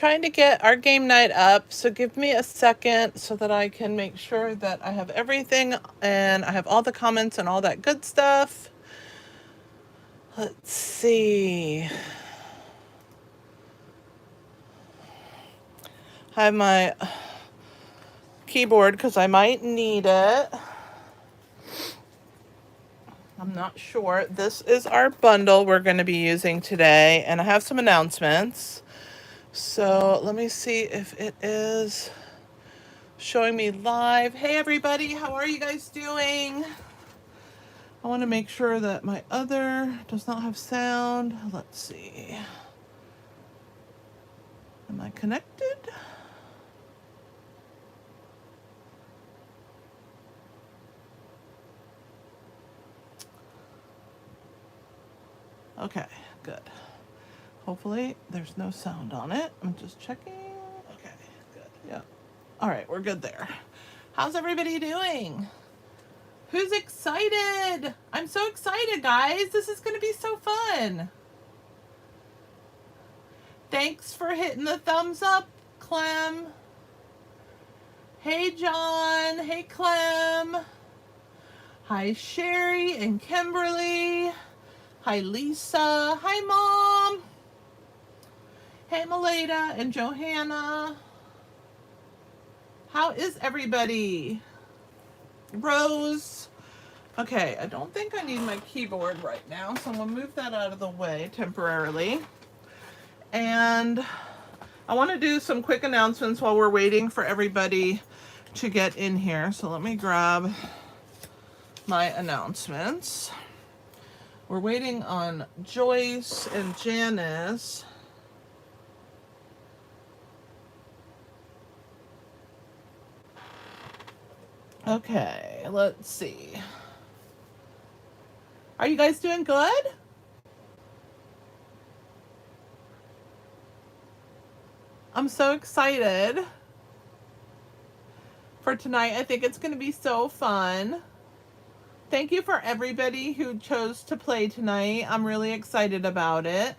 trying to get our game night up, so give me a second so that I can make sure that I have everything and I have all the comments and all that good stuff. Let's see. I have my keyboard because I might need it. I'm not sure. This is our bundle we're going to be using today, and I have some announcements. So let me see if it is showing me live. Hey everybody, how are you guys doing? I want to make sure that my other does not have sound. Let's see. Am I connected? Okay, good. Hopefully there's no sound on it. I'm just checking. Okay, good. Yeah. All right, we're good there. How's everybody doing? Who's excited? I'm so excited, guys. This is going to be so fun. Thanks for hitting the thumbs up, Clem. Hey, John. Hey, Clem. Hi, Sherry and Kimberly. Hi, Lisa. Hi, Mom. Hey, Meleda and Johanna. How is everybody? Rose. Okay, I don't think I need my keyboard right now, so I'm going to move that out of the way temporarily. And I want to do some quick announcements while we're waiting for everybody to get in here. So let me grab my announcements. We're waiting on Joyce and Janice. Okay, let's see. Are you guys doing good? I'm so excited for tonight. I think it's going to be so fun. Thank you for everybody who chose to play tonight. I'm really excited about it.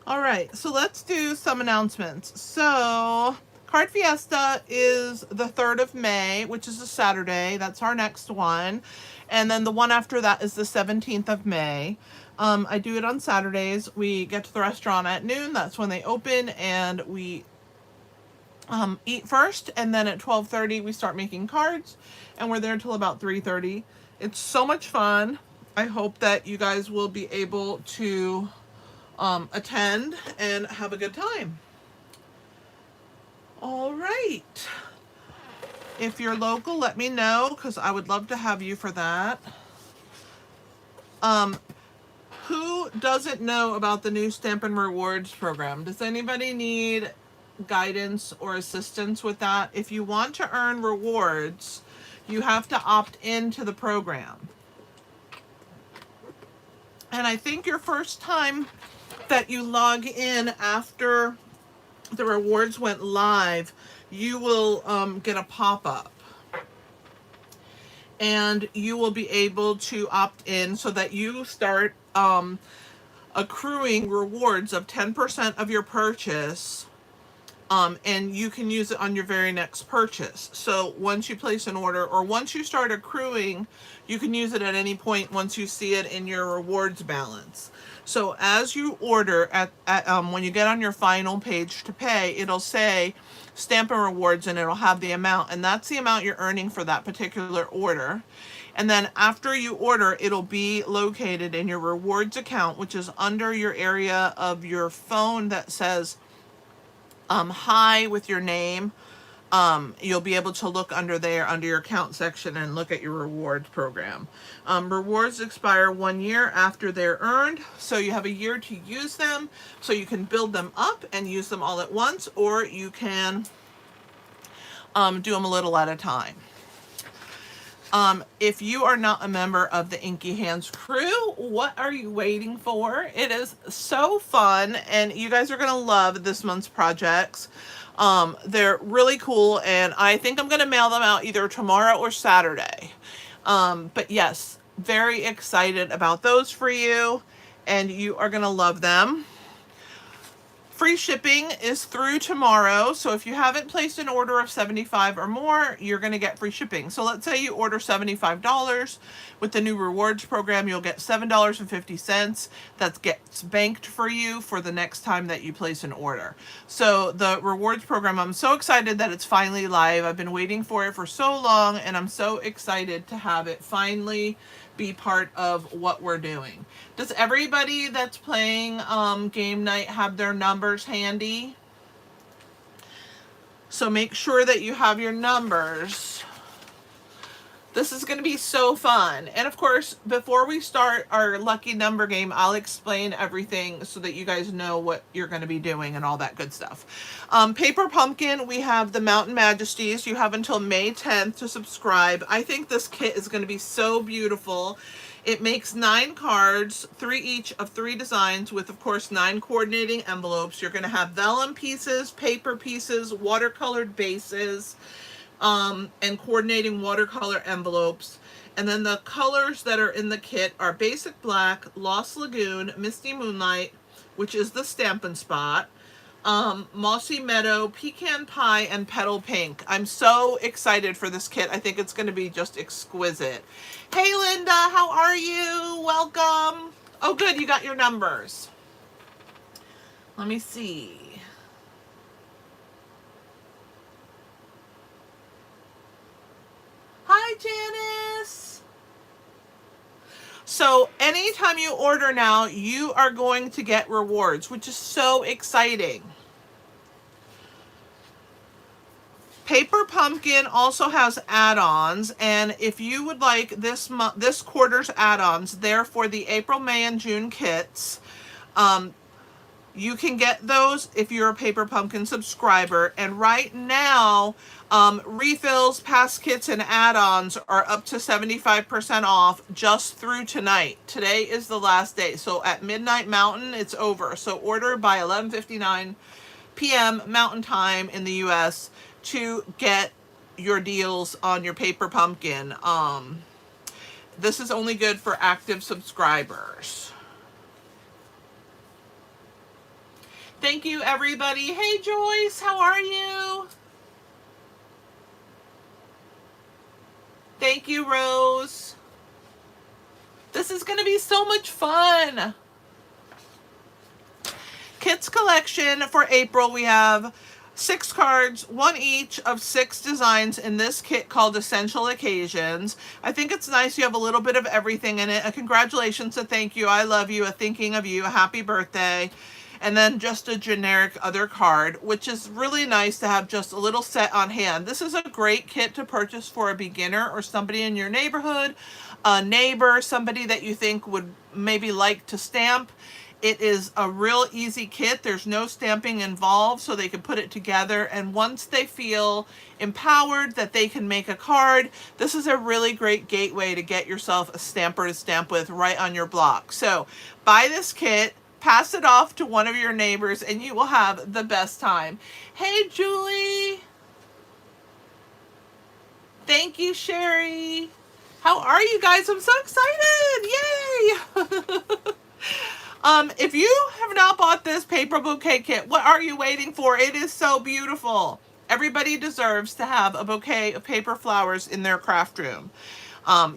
All right, so let's do some announcements. So, Card Fiesta is the 3rd of May, which is a Saturday. That's our next one. And then the one after that is the 17th of May. I do it on Saturdays. We get to the restaurant at noon. That's when they open, and we eat first, and then at 12:30 we start making cards, and we're there till about 3:30. It's so much fun. I hope that you guys will be able to attend and have a good time. All right. If you're local, let me know, because I would love to have you for that. Who doesn't know about the new Stampin' Rewards program? Does anybody need guidance or assistance with that? If you want to earn rewards, you have to opt into the program. And I think your first time that you log in after the rewards went live, you will get a pop-up. And you will be able to opt in so that you start accruing rewards of 10% of your purchase, and you can use it on your very next purchase. So once you place an order, or once you start accruing, you can use it at any point once you see it in your rewards balance. So as you order, when you get on your final page to pay, it'll say Stampin' Rewards, and it'll have the amount, and that's the amount you're earning for that particular order. And then after you order, it'll be located in your rewards account, which is under your area of your phone that says hi with your name. You'll be able to look under there, under your account section, and look at your rewards program. Rewards expire 1 year after they're earned, so you have a year to use them. So you can build them up and use them all at once, or you can do them a little at a time. If you are not a member of the Inky Hands crew, what are you waiting for? It is so fun, and you guys are going to love this month's projects. They're really cool, and I think I'm going to mail them out either tomorrow or Saturday. But yes, very excited about those for you, and you are going to love them. Free shipping is through tomorrow, so if you haven't placed an order of $75 or more, you're going to get free shipping. So let's say you order $75. With the new rewards program, you'll get $7.50. That gets banked for you for the next time that you place an order. So the rewards program, I'm so excited that it's finally live. I've been waiting for it for so long, and I'm so excited to have it finally be part of what we're doing. Does everybody that's playing game night have their numbers handy? So make sure that you have your numbers. This is going to be so fun. And of course, before we start our lucky number game, I'll explain everything so that you guys know what you're going to be doing and all that good stuff. Paper Pumpkin, we have the Mountain Majesties. You have until May 10th to subscribe. I think this kit is going to be so beautiful. It makes 9 cards, 3 each of 3 designs with, of course, 9 coordinating envelopes. You're going to have vellum pieces, paper pieces, watercolored bases, and coordinating watercolor envelopes. And then the colors that are in the kit are Basic Black, Lost Lagoon, Misty Moonlight, which is the Stampin' Spot, Mossy Meadow, Pecan Pie, and Petal Pink. I'm so excited for this kit. I think it's going to be just exquisite. Hey Linda, how are you? Welcome. Oh good, you got your numbers. Let me see. Hi, Janice. So anytime you order now, you are going to get rewards, which is so exciting. Paper Pumpkin also has add-ons, and if you would like this quarter's add-ons, they're for the April, May, and June kits. You can get those if you're a Paper Pumpkin subscriber. And right now, refills, past kits, and add-ons are up to 75% off just through tonight. Today is the last day. So at midnight Mountain, it's over. So order by 11:59 p.m. Mountain Time in the U.S. to get your deals on your Paper Pumpkin. This is only good for active subscribers. Thank you, everybody. Hey, Joyce, how are you? Thank you, Rose. This is going to be so much fun. Kits collection for April, we have 6 cards, 1 each of 6 designs in this kit called Essential Occasions. I think it's nice. You have a little bit of everything in it. A congratulations, a thank you, I love you, a thinking of you, a happy birthday. And then just a generic other card, which is really nice to have just a little set on hand. This is a great kit to purchase for a beginner or somebody in your neighborhood, a neighbor, somebody that you think would maybe like to stamp. It is a real easy kit. There's no stamping involved, so they can put it together. And once they feel empowered that they can make a card, this is a really great gateway to get yourself a stamper to stamp with right on your block. So buy this kit, pass it off to one of your neighbors, and you will have the best time. Hey, Julie. Thank you, Sherry. How are you guys? I'm so excited. Yay. If you have not bought this paper bouquet kit, what are you waiting for? It is so beautiful. Everybody deserves to have a bouquet of paper flowers in their craft room.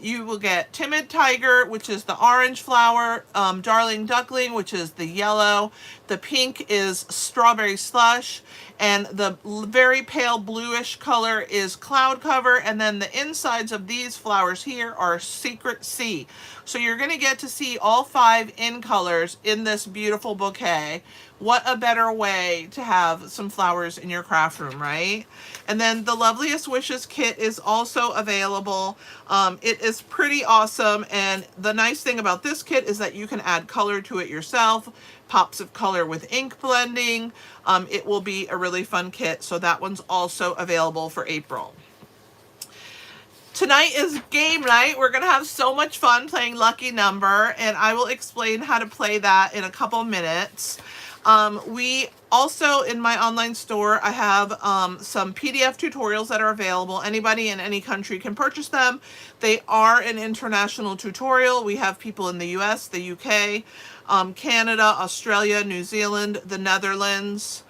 You will get Timid Tiger, which is the orange flower, Darling Duckling, which is the yellow, the pink is Strawberry Slush, and the very pale bluish color is Cloud Cover, and then the insides of these flowers here are Secret Sea. So you're going to get to see all 5 in colors in this beautiful bouquet. What a better way to have some flowers in your craft room, right? And then the Loveliest Wishes kit is also available. It is pretty awesome, and the nice thing about this kit is that you can add color to it yourself, pops of color with ink blending. It will be a really fun kit, so that one's also available for April. Tonight is game night. We're going to have so much fun playing Lucky Number, and I will explain how to play that in a couple minutes. We also, in my online store, I have some PDF tutorials that are available. Anybody in any country can purchase them. They are an international tutorial. We have people in the US, the UK, Canada, Australia, New Zealand, the Netherlands,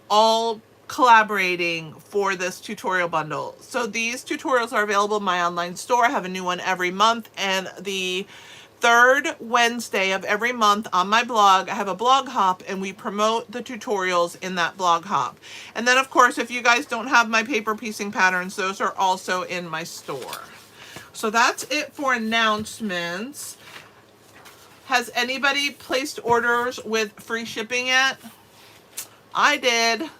all collaborating for this tutorial bundle. So these tutorials are available in my online store. I have a new one every month, and the third Wednesday of every month on my blog, I have a blog hop, and we promote the tutorials in that blog hop. And then, of course, if you guys don't have my paper piecing patterns, those are also in my store. So that's it for announcements. Has anybody placed orders with free shipping yet? I did.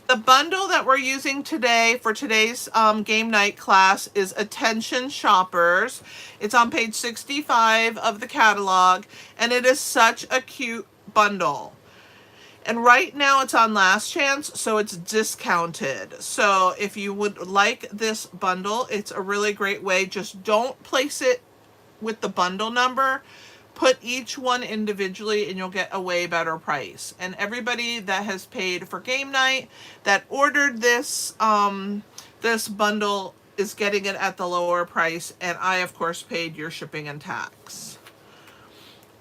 The bundle that we're using today for today's game night class is Attention Shoppers. It's on page 65 of the catalog, and it is such a cute bundle. And right now it's on last chance, so it's discounted. So if you would like this bundle, it's a really great way. Just don't place it with the bundle number. Put each one individually and you'll get a way better price. And everybody that has paid for game night that ordered this this bundle is getting it at the lower price, and I of course paid your shipping and tax.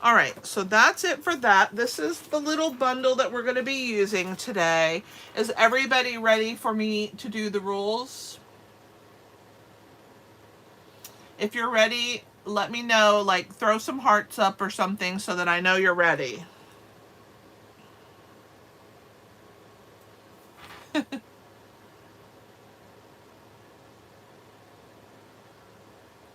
All right, so that's it for that. This is the little bundle that we're going to be using today. Is everybody ready for me to do the rules? If you're ready, let me know, like throw some hearts up or something so that I know you're ready.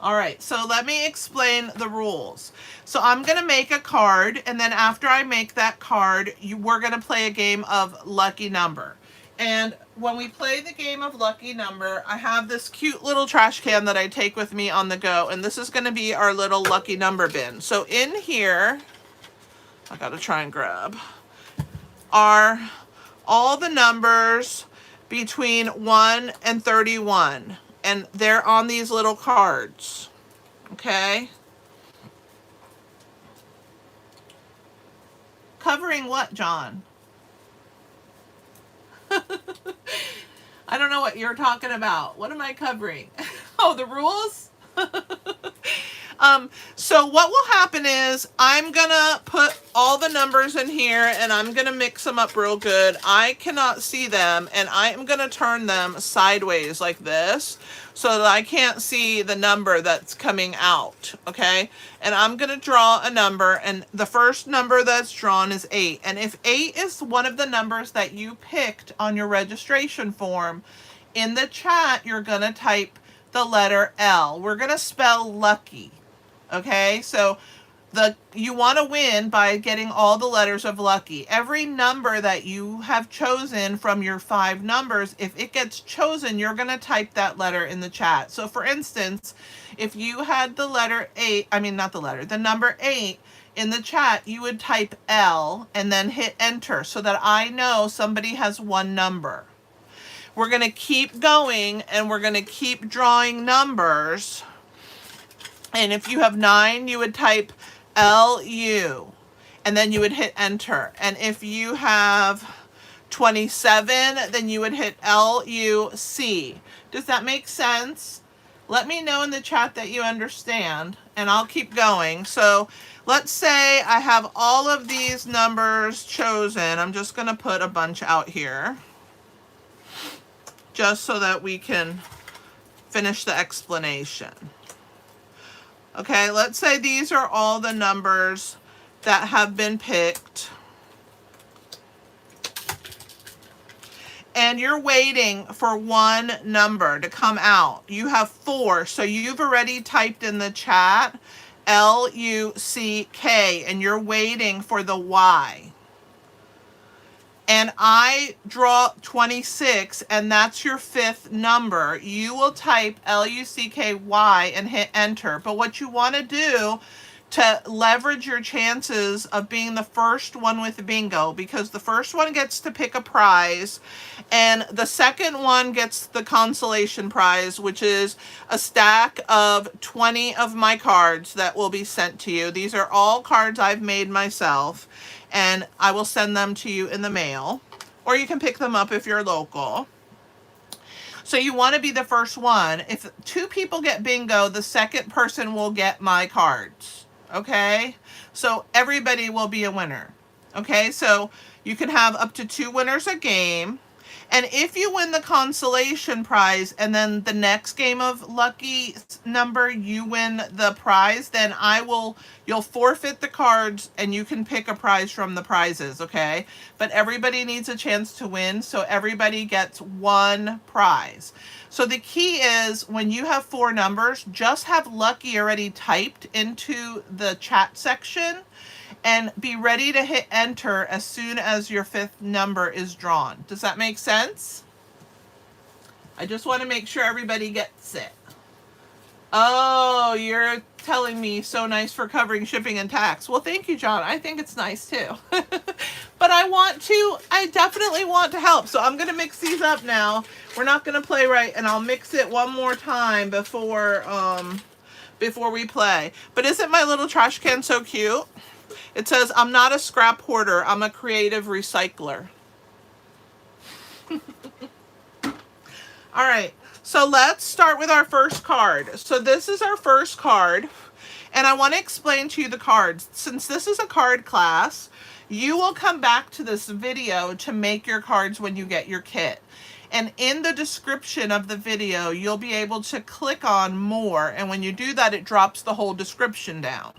All right, so let me explain the rules. So I'm going to make a card, and then after I make that card, we're going to play a game of Lucky Number. And when we play the game of Lucky Number, I have this cute little trash can that I take with me on the go, and this is going to be our little Lucky Number bin. So in here, I got to try and grab, are all the numbers between 1 and 31. And they're on these little cards, okay? Covering what, John? I don't know what you're talking about. What am I covering? Oh, the rules? So what will happen is I'm gonna put all the numbers in here and I'm gonna mix them up real good. I cannot see them, and I am gonna turn them sideways like this so that I can't see the number that's coming out, okay? And I'm gonna draw a number, and the first number that's drawn is 8. And if 8 is one of the numbers that you picked on your registration form, in the chat you're gonna type the letter L. We're gonna spell lucky. Okay, so you want to win by getting all the letters of lucky. Every number that you have chosen from your 5 numbers, if it gets chosen, you're going to type that letter in the chat. So for instance, if you had the letter 8, the number 8 in the chat, you would type L and then hit enter so that I know somebody has one number. We're going to keep going, and we're going to keep drawing numbers. And if you have 9, you would type LU, and then you would hit enter. And if you have 27, then you would hit LUC. Does that make sense? Let me know in the chat that you understand, and I'll keep going. So let's say I have all of these numbers chosen. I'm just going to put a bunch out here just so that we can finish the explanation. Okay, let's say these are all the numbers that have been picked. And you're waiting for one number to come out. You have 4, so you've already typed in the chat LUCK, and you're waiting for the Y. And I draw 26, and that's your 5th number. You will type LUCKY and hit enter. But what you want to do to leverage your chances of being the first one with bingo, because the first one gets to pick a prize, and the second one gets the consolation prize, which is a stack of 20 of my cards that will be sent to you. These are all cards I've made myself. and I will send them to you in the mail, or you can pick them up if you're local. So you want to be the first one. If 2 people get bingo, the second person will get my cards. Okay? So everybody will be a winner. Okay? So you can have up to 2 winners a game. And if you win the consolation prize and then the next game of lucky number you win the prize, then you'll forfeit the cards and you can pick a prize from the prizes, okay? But everybody needs a chance to win, so everybody gets 1 prize. So the key is when you have 4 numbers, just have lucky already typed into the chat section and be ready to hit enter as soon as your 5th number is drawn. Does that make sense? I just want to make sure everybody gets it. Oh, you're telling me so nice for covering shipping and tax. Well, thank you, John. I think it's nice too. But I definitely want to help. So I'm going to mix these up now. We're not going to play right, and I'll mix it one more time before we play. But isn't my little trash can so cute? It says, I'm not a scrap hoarder, I'm a creative recycler. All right, so let's start with our first card. So this is our first card, and I want to explain to you the cards. Since this is a card class, you will come back to this video to make your cards when you get your kit. And in the description of the video, you'll be able to click on more, and when you do that, it drops the whole description down.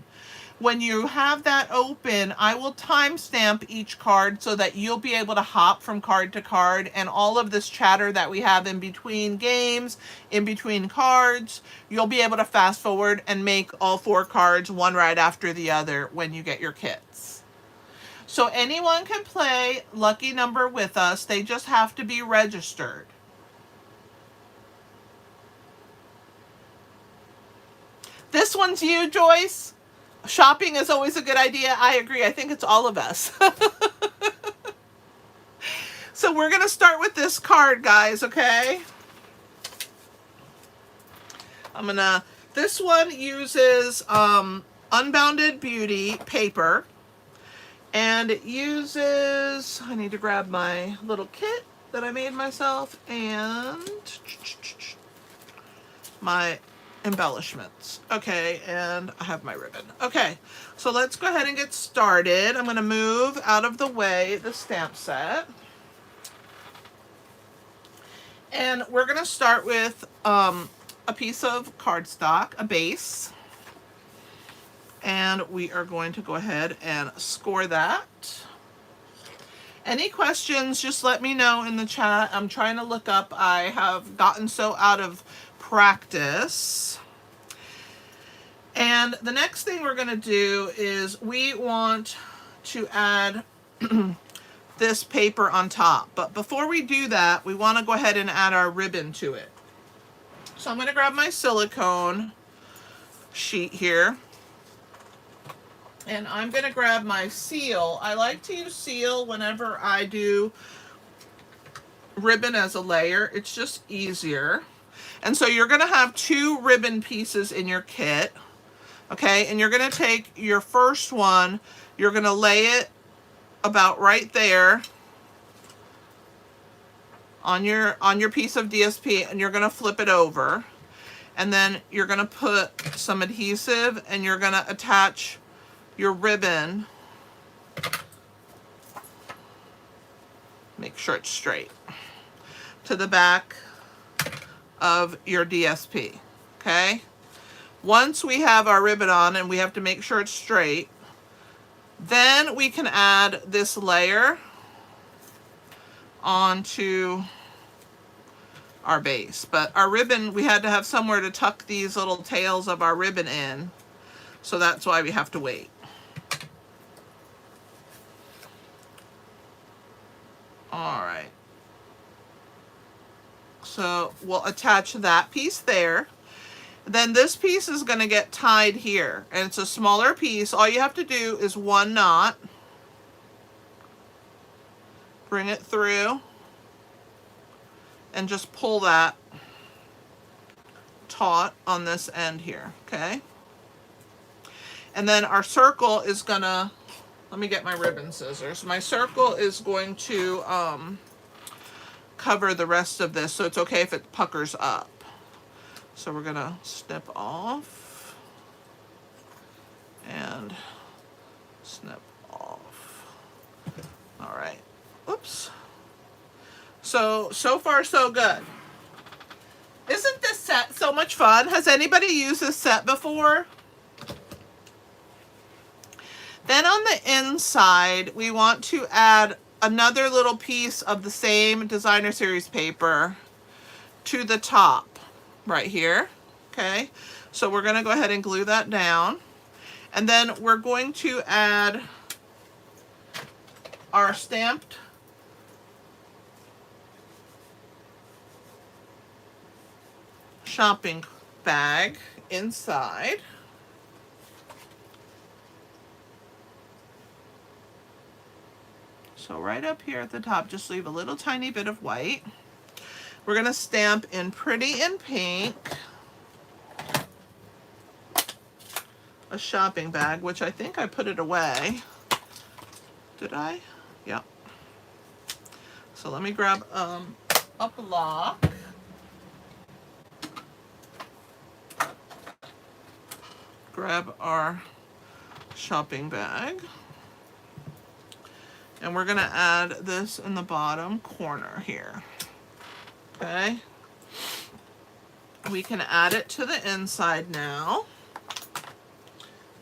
When you have that open, I will timestamp each card so that you'll be able to hop from card to card, and all of this chatter that we have in between games, in between cards, you'll be able to fast forward and make all 4 cards one right after the other when you get your kits. So anyone can play Lucky Number with us. They just have to be registered. This one's you, Joyce. Shopping is always a good idea. I agree. I think it's all of us. So we're going to start with this card, guys, okay? This one uses Unbounded Beauty paper. And it uses, I need to grab my little kit that I made myself and my embellishments. Okay, and I have my ribbon. Okay, so let's go ahead and get started. I'm going to move out of the way the stamp set. And we're going to start with a piece of cardstock, a base. And we are going to go ahead and score that. Any questions, just let me know in the chat. I'm trying to look up. I have gotten so out of practice. And the next thing we're going to do is we want to add this paper on top. But before we do that, we want to go ahead and add our ribbon to it. So I'm going to grab my silicone sheet here. And I'm going to grab my seal. I like to use seal whenever I do ribbon as a layer. It's just easier. And so you're going to have 2 ribbon pieces in your kit. Okay, and you're going to take your first one, you're going to lay it about right there on your piece of DSP, and you're going to flip it over. And then you're going to put some adhesive, and you're going to attach your ribbon. Make sure it's straight to the back of your DSP. Okay, once we have our ribbon on and we have to make sure it's straight, then we can add this layer onto our base. But our ribbon, we had to have somewhere to tuck these little tails of our ribbon in, so that's why we have to wait. All right, so we'll attach that piece there. Then this piece is going to get tied here, and it's a smaller piece. All you have to do is 1 knot, bring it through, and just pull that taut on this end here, okay? And then our circle is going to let me get my ribbon scissors. My circle is going to cover the rest of this, so it's okay if it puckers up. So we're gonna snip off and snip off. All right, oops. So far so good. Isn't this set so much fun? Has anybody used this set before? Then on the inside, we want to add another little piece of the same designer series paper to the top right here. Okay, so we're going to go ahead and glue that down. And then we're going to add our stamped shopping bag inside. So right up here at the top, just leave a little tiny bit of white. We're going to stamp in Pretty in Pink a shopping bag, which I think I put it away. Did I? Yep. So let me grab a block. Grab our shopping bag. And we're going to add this in the bottom corner here. Okay. We can add it to the inside now.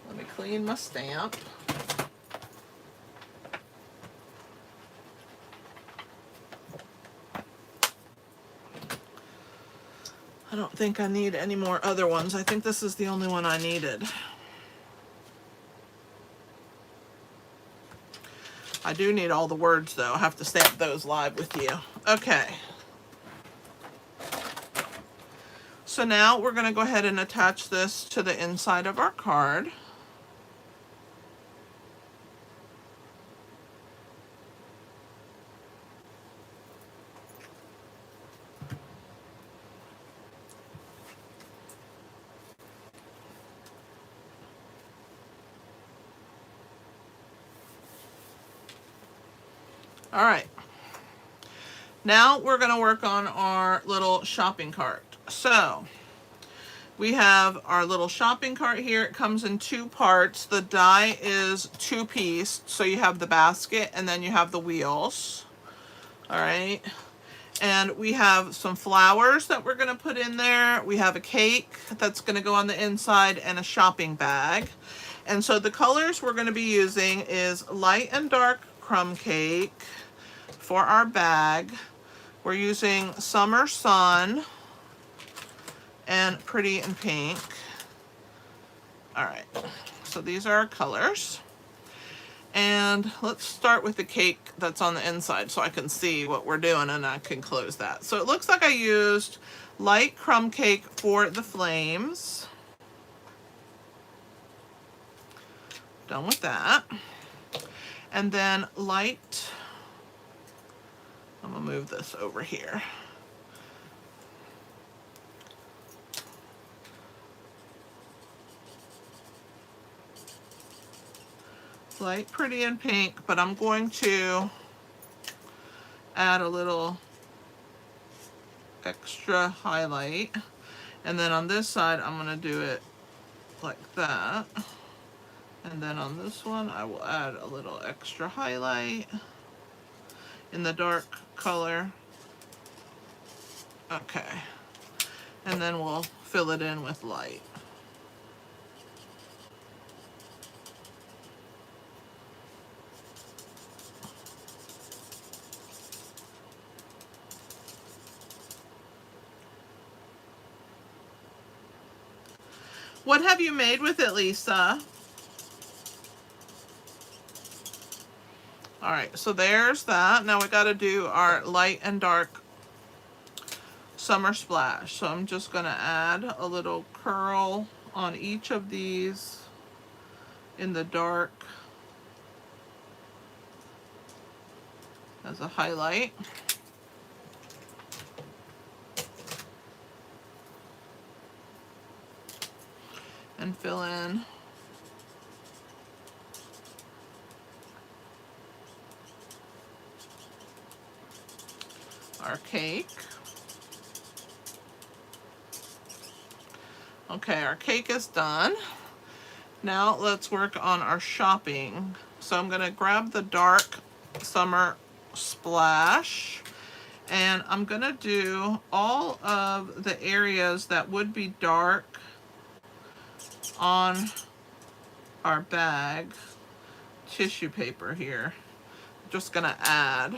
Let me clean my stamp. I don't think I need any more other ones. I think this is the only one I needed. I do need all the words though. I have to stamp those live with you. Okay. So now we're going to go ahead and attach this to the inside of our card. All right. Now we're going to work on our little shopping cart. So we have our little shopping cart here. It comes in two parts. The die is two-pieced, so you have the basket and then you have the wheels. All right. And we have some flowers that we're going to put in there. We have a cake that's going to go on the inside and a shopping bag. And so the colors we're going to be using is light and dark crumb cake for our bag. We're using Summer Sun and Pretty in Pink. All right, so these are our colors. And let's start with the cake that's on the inside so I can see what we're doing and I can close that. So it looks like I used light crumb cake for the flames. Done with that. And then light, I'm gonna move this over here. Light Pretty in Pink, but I'm going to add a little extra highlight. And then on this side, I'm gonna do it like that. And then on this one, I will add a little extra highlight in the dark color. Okay. And then we'll fill it in with light. What have you made with it, Lisa? All right, so there's that. Now we got to do our light and dark summer splash. So I'm just going to add a little curl on each of these in the dark as a highlight. And fill in our cake. Okay, our cake is done. Now let's work on our shopping. So I'm going to grab the dark summer splash, and I'm going to do all of the areas that would be dark on our bag tissue paper here. I'm just going to add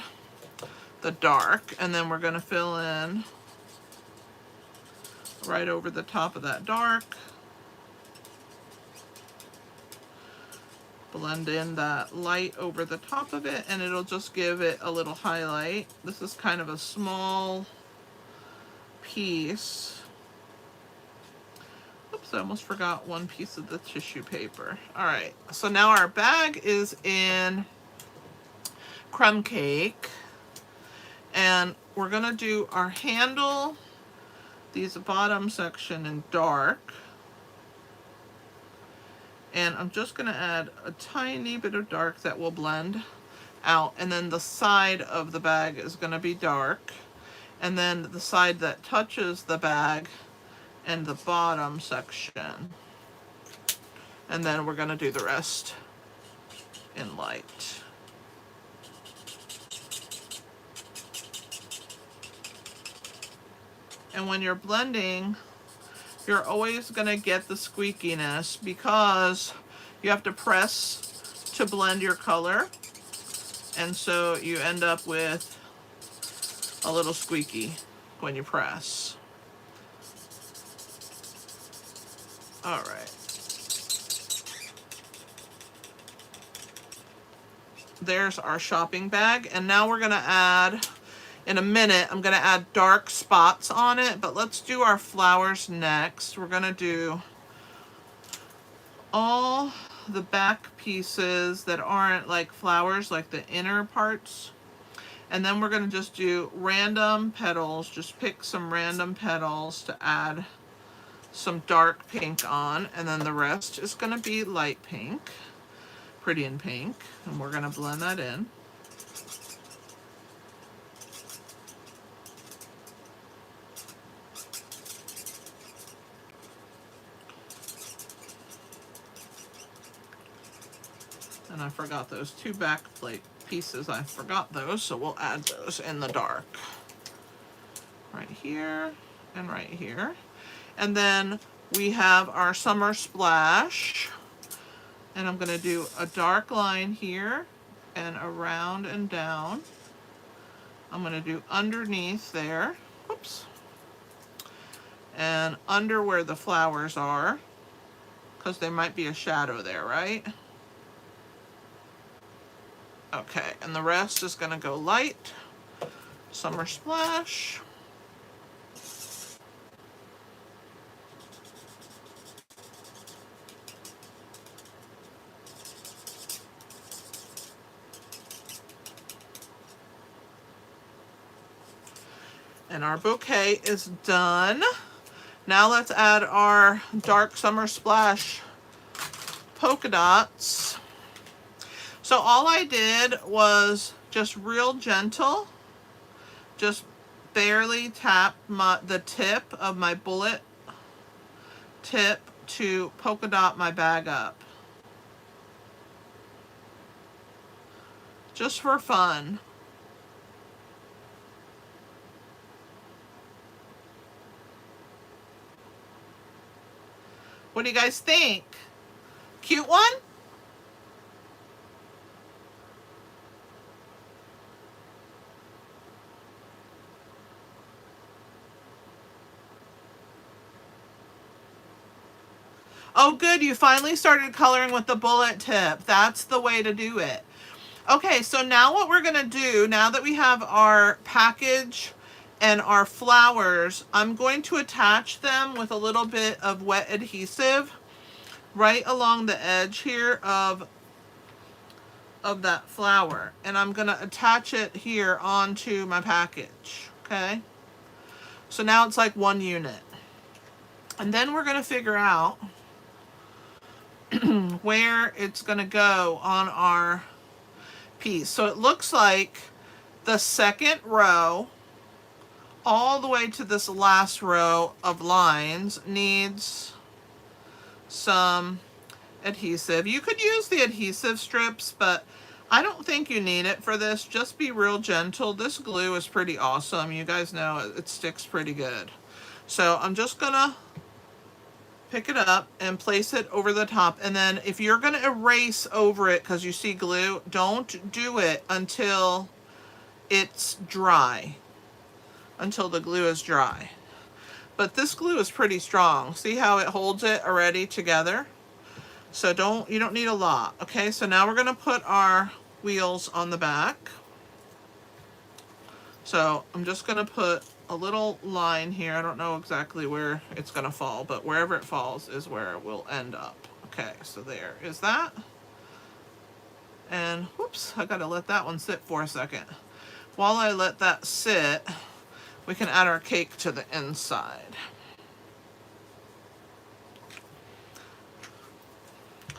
the dark, and then we're going to fill in right over the top of that dark. Blend in that light over the top of it, and it'll just give it a little highlight. This is kind of a small piece. Oops, I almost forgot one piece of the tissue paper. All right, so now our bag is in crumb cake, and we're gonna do our handle, these bottom section in dark. And I'm just going to add a tiny bit of dark that will blend out. And then the side of the bag is going to be dark. And then the side that touches the bag and the bottom section. And then we're going to do the rest in light. And when you're blending, you're always going to get the squeakiness because you have to press to blend your color. And so you end up with a little squeaky when you press. All right. There's our shopping bag. And now we're going to add, in a minute, I'm going to add dark spots on it, but let's do our flowers next. We're going to do all the back pieces that aren't like flowers, like the inner parts. And then we're going to just do random petals. Just pick some random petals to add some dark pink on. And then the rest is going to be light pink, pretty in pink. And we're going to blend that in. And I forgot those two back plate pieces. I forgot those, so we'll add those in the dark. Right here and right here. And then we have our summer splash. And I'm going to do a dark line here and around and down. I'm going to do underneath there. Whoops. And under where the flowers are, because there might be a shadow there, right? Okay, and the rest is going to go light. Summer splash. And our bouquet is done. Now let's add our dark summer splash polka dots. So all I did was just real gentle, just barely tap the tip of my bullet tip to polka dot my bag up. Just for fun. What do you guys think? Cute one? Oh, good. You finally started coloring with the bullet tip. That's the way to do it. Okay, so now what we're going to do, now that we have our package and our flowers, I'm going to attach them with a little bit of wet adhesive right along the edge here of that flower. And I'm going to attach it here onto my package. Okay? So now it's like one unit. And then we're going to figure out where it's going to go on our piece. So it looks like the second row all the way to this last row of lines needs some adhesive. You could use the adhesive strips, but I don't think you need it for this. Just be real gentle. This glue is pretty awesome. You guys know it sticks pretty good. So I'm just gonna pick it up and place it over the top. And then if you're gonna erase over it because you see glue, don't do it until it's dry, until the glue is dry. But this glue is pretty strong. See how it holds it already together? So you don't need a lot. Okay, so now we're gonna put our wheels on the back. So I'm just gonna put a little line here. I don't know exactly where it's gonna fall, but wherever it falls is where it will end up. Okay, so there is that. And whoops, I gotta let that one sit for a second. While I let that sit, we can add our cake to the inside.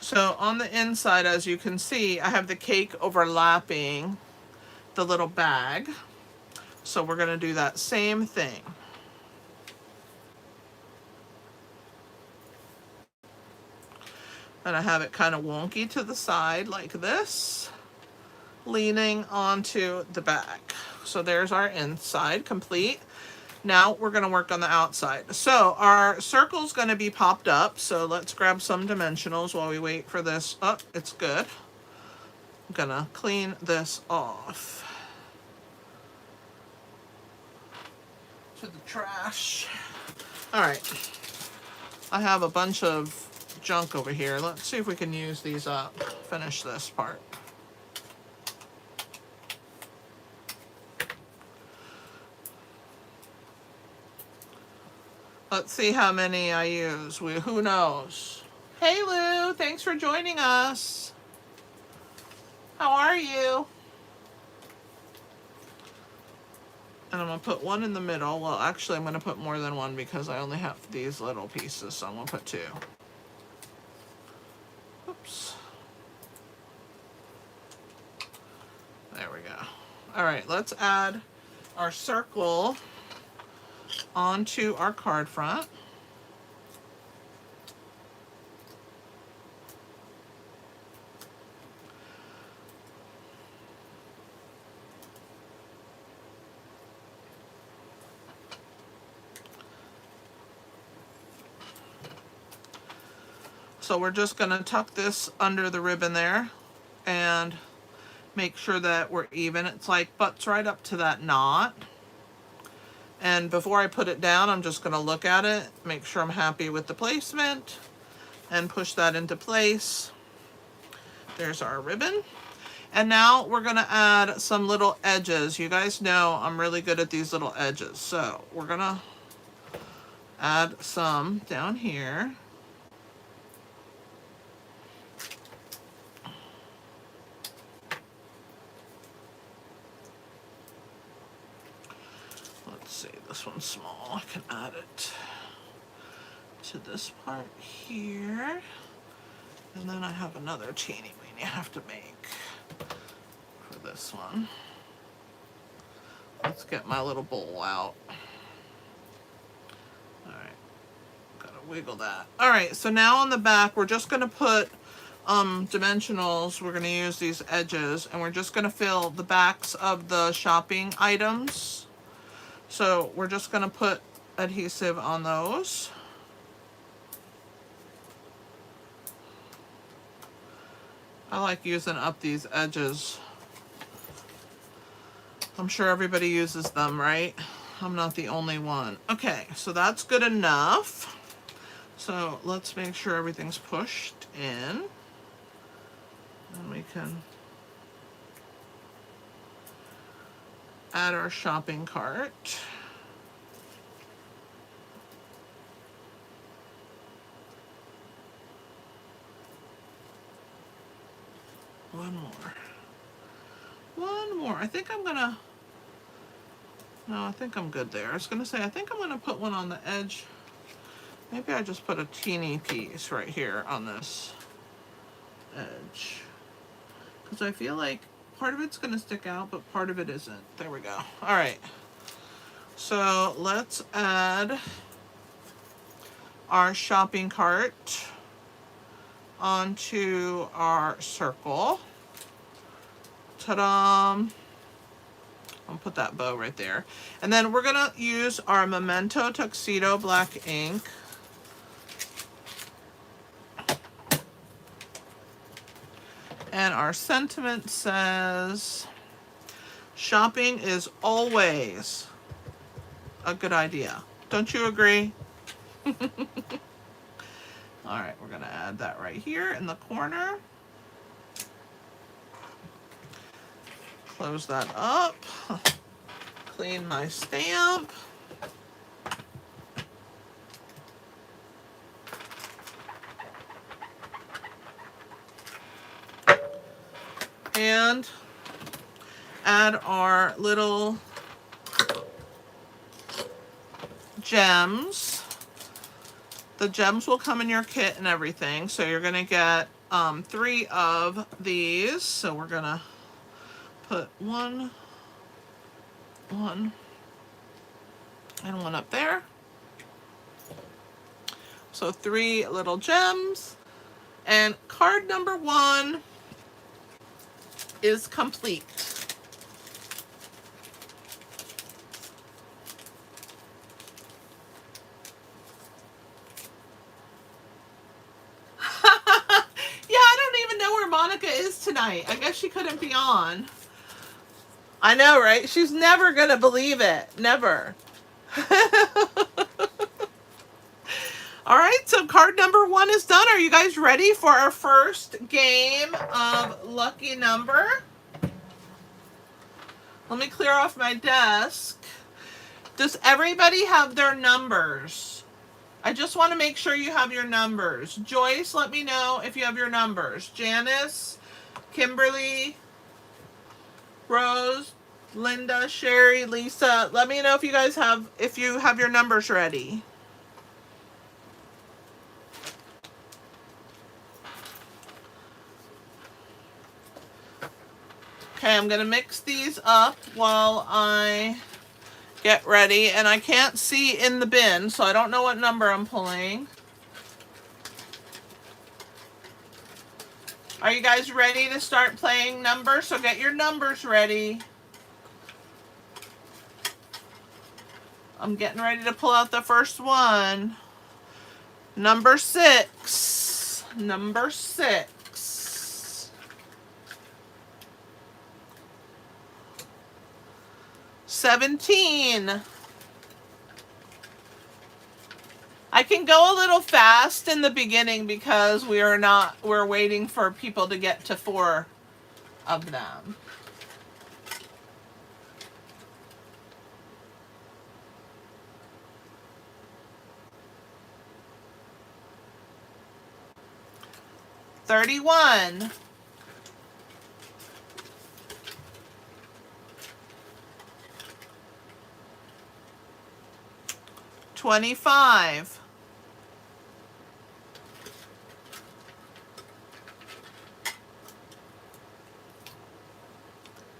So on the inside, as you can see, I have the cake overlapping the little bag. So we're going to do that same thing. And I have it kind of wonky to the side like this, leaning onto the back. So there's our inside complete. Now we're going to work on the outside. So our circle's going to be popped up. So let's grab some dimensionals while we wait for this. Oh, it's good. I'm going to clean this off to the trash. All right. I have a bunch of junk over here. Let's see if we can use these up. Finish this part. Let's see how many I use. Who knows? Hey Lou, thanks for joining us. How are you? And I'm gonna put one in the middle. Well, actually I'm gonna put more than one because I only have these little pieces, so I'm gonna put two. Oops. There we go. All right, let's add our circle onto our card front. So we're just going to tuck this under the ribbon there and make sure that we're even. It's like butts right up to that knot. And before I put it down, I'm just going to look at it, make sure I'm happy with the placement, and push that into place. There's our ribbon. And now we're going to add some little edges. You guys know I'm really good at these little edges. So we're going to add some down here. This one's small. I can add it to this part here. And then I have another teeny weeny I have to make for this one. Let's get my little bowl out. Alright, gotta wiggle that. Alright, so now on the back, we're just gonna put dimensionals. We're gonna use these edges, and we're just gonna fill the backs of the shopping items. So we're just going to put adhesive on those. I like using up these edges. I'm sure everybody uses them, right? I'm not the only one. Okay, so that's good enough. So let's make sure everything's pushed in. And we can add our shopping cart. One more. I think I'm gonna, no, I think I'm good there. I was gonna say, I think I'm gonna put one on the edge. Maybe I just put a teeny piece right here on this edge. Because I feel like part of it's going to stick out, but part of it isn't. There we go. All right. So let's add our shopping cart onto our circle. Ta-da! I'll put that bow right there. And then we're gonna use our Memento Tuxedo black ink. And our sentiment says, shopping is always a good idea. Don't you agree? All right, we're gonna add that right here in the corner. Close that up. Clean my stamp. And add our little gems. The gems will come in your kit and everything. So you're gonna get 3 of these. So we're gonna put one, and one up there. So 3 little gems. And card number 1 is complete. Yeah, I don't even know where Monica is tonight. I guess she couldn't be on. I know, right? She's never gonna believe it. Never. All right, so card number 1 is done. Are you guys ready for our first game of Lucky Number? Let me clear off my desk. Does everybody have their numbers? I just want to make sure you have your numbers. Joyce, let me know if you have your numbers. Janice, Kimberly, Rose, Linda, Sherry, Lisa, let me know if you guys have, if you have your numbers ready. Okay, I'm gonna mix these up while I get ready, and I can't see in the bin, so I don't know what number I'm pulling. Are you guys ready to start playing numbers? So get your numbers ready. I'm getting ready to pull out the first one. Number 6. Number 6. 17. I can go a little fast in the beginning because we're waiting for people to get to 4 of them. $31. 25.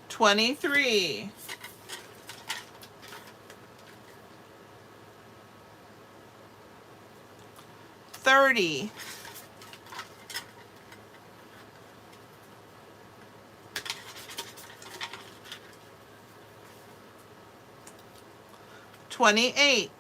23. 30. 28.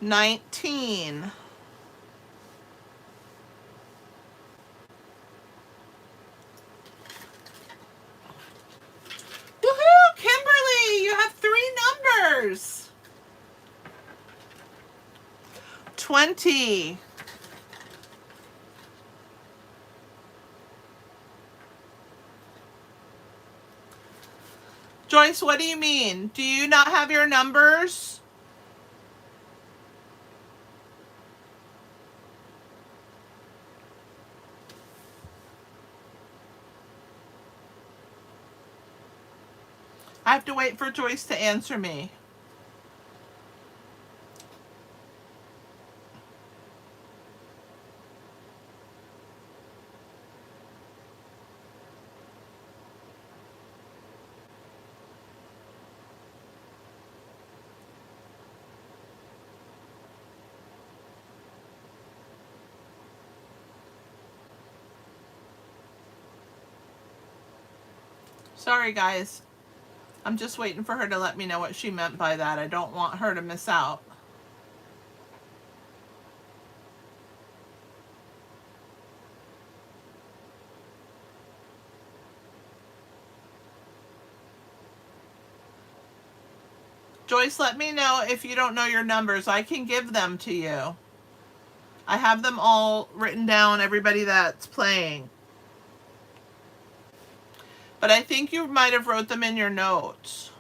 19. 20. Joyce, what do you mean? Do you not have your numbers? I have to wait for Joyce to answer me. Sorry, guys. I'm just waiting for her to let me know what she meant by that. I don't want her to miss out. Joyce, let me know if you don't know your numbers. I can give them to you. I have them all written down, everybody that's playing. But I think you might have wrote them in your notes.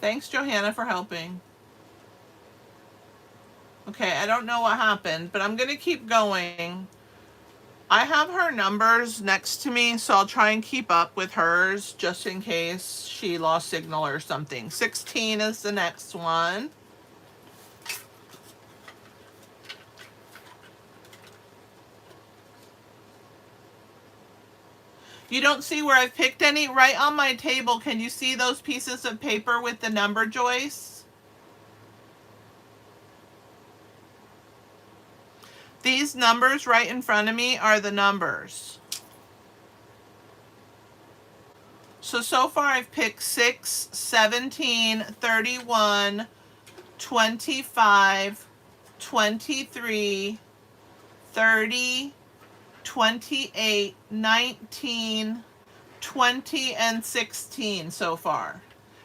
Thanks, Johanna, for helping. Okay, I don't know what happened, but I'm going to keep going. I have her numbers next to me, so I'll try and keep up with hers just in case she lost signal or something. 16 is the next one. You don't see where I've picked any? Right on my table, can you see those pieces of paper with the number, Joyce? These numbers right in front of me are the numbers. So far I've picked 6, 17, 31, 25, 23, 30, 28, 19, 20, and 16 so far.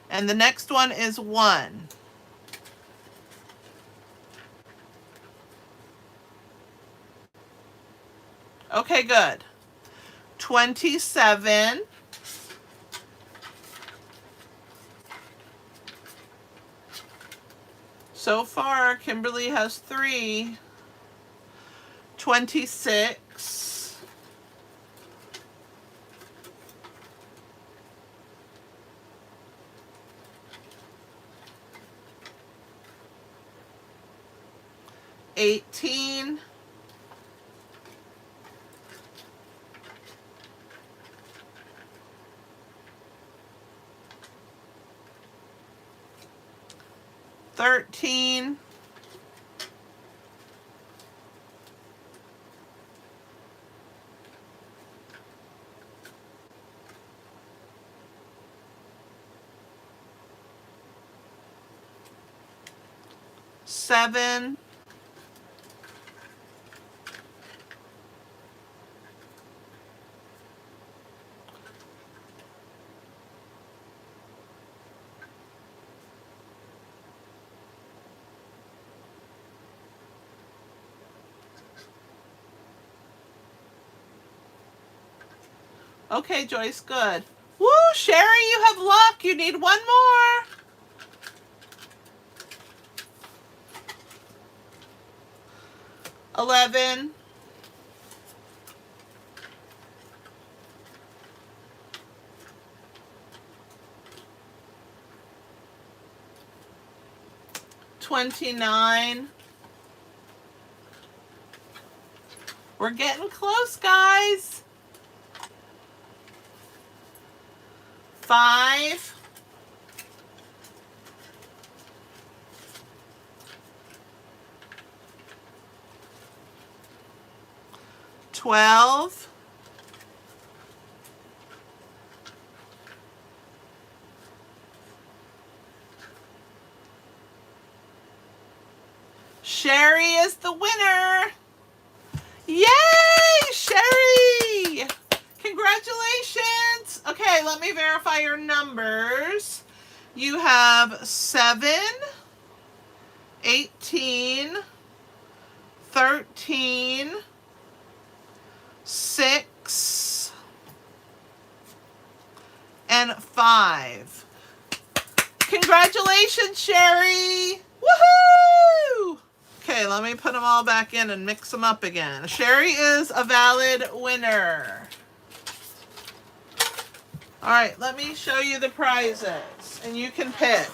And the next one is 1. Okay, good. 27. So far, Kimberly has 3. 26. 18. 13. 7. 'Okay, Joyce, good. Woo, Sherry, you have luck. You need one more. 11. 29. We're getting close, guys. 5. 12. 'Sherry is the winner. Yay, Sherry! Congratulations. Okay, let me verify your numbers. You have 7, 18, 13, 6, and 5. Congratulations, Sherry! Woohoo! Okay, let me put them all back in and mix them up again. Sherry is a valid winner. All right, let me show you the prizes, and you can pick.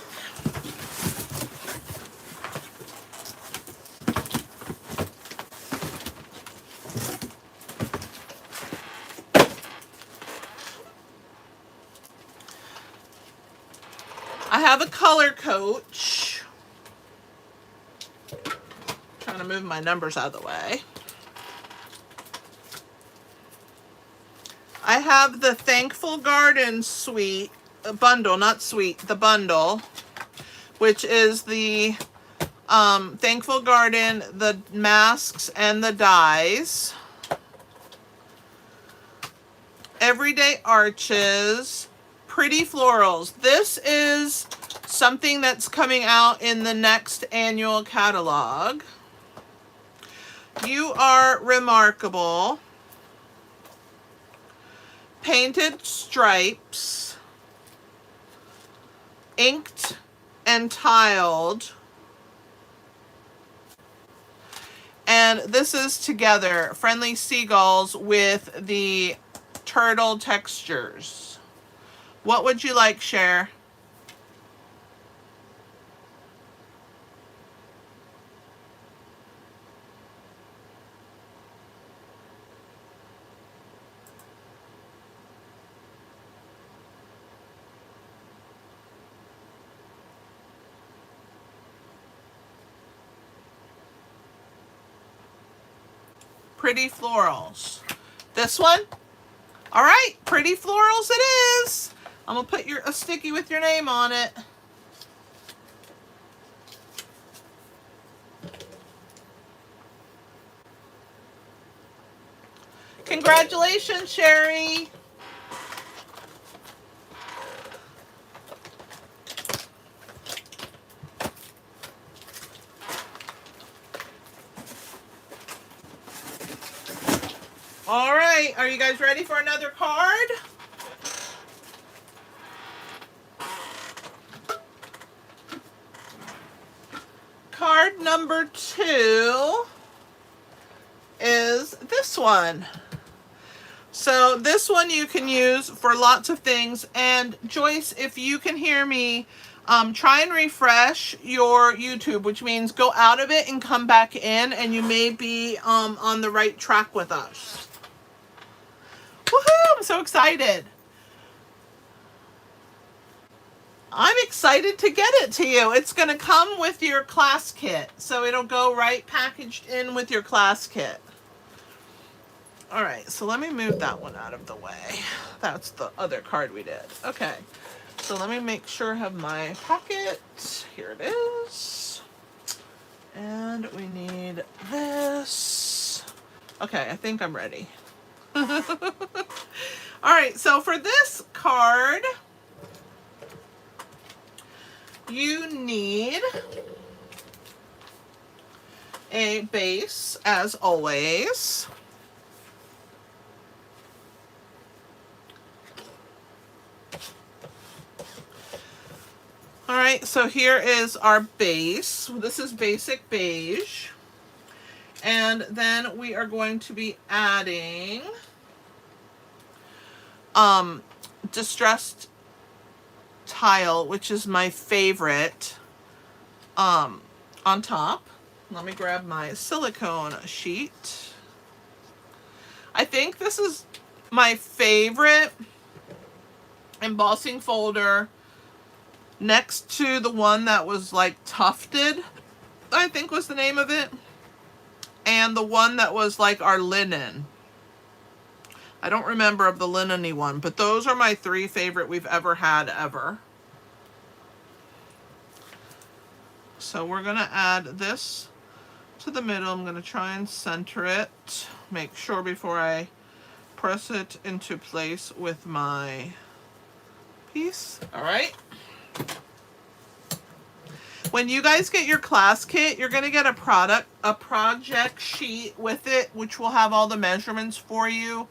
have a color coach. Trying to move my numbers out of the way. I have the Thankful Garden suite, bundle, not suite, the bundle, which is the Thankful Garden, the masks and the dies. Everyday Arches, Pretty Florals. This is something that's coming out in the next annual catalog. You Are Remarkable. Painted Stripes. Inked and Tiled. And this is Together, Friendly Seagulls with the turtle textures. What would you like, Cher? Pretty Florals. This one? All right, Pretty Florals it is. I'm gonna put a sticky with your name on it. Congratulations, Sherry. All right, are you guys ready for another card? Card number 2 is this one. So this one you can use for lots of things. And Joyce, if you can hear me, try and refresh your YouTube, which means go out of it and come back in, and you may be on the right track with us. Woohoo! I'm so excited. I'm excited to get it to you. It's going to come with your class kit. So it'll go right packaged in with your class kit. All right, so let me move that one out of the way. That's the other card we did. Okay, so let me make sure I have my packet. Here it is. And we need this. Okay, I think I'm ready. All right, so for this card, you need a base, as always. All right, so here is our base. This is basic beige. And then we are going to be adding distressed tile, which is my favorite, on top. Let me grab my silicone sheet. I think this is my favorite embossing folder, next to the one that was like tufted, I think was the name of it, and the one that was like our linen. I don't remember of the linen-y one, but those are my 3 favorite we've ever had ever. So we're going to add this to the middle. I'm going to try and center it. Make sure before I press it into place with my piece. All right. When you guys get your class kit, you're going to get a project sheet with it, which will have all the measurements for you.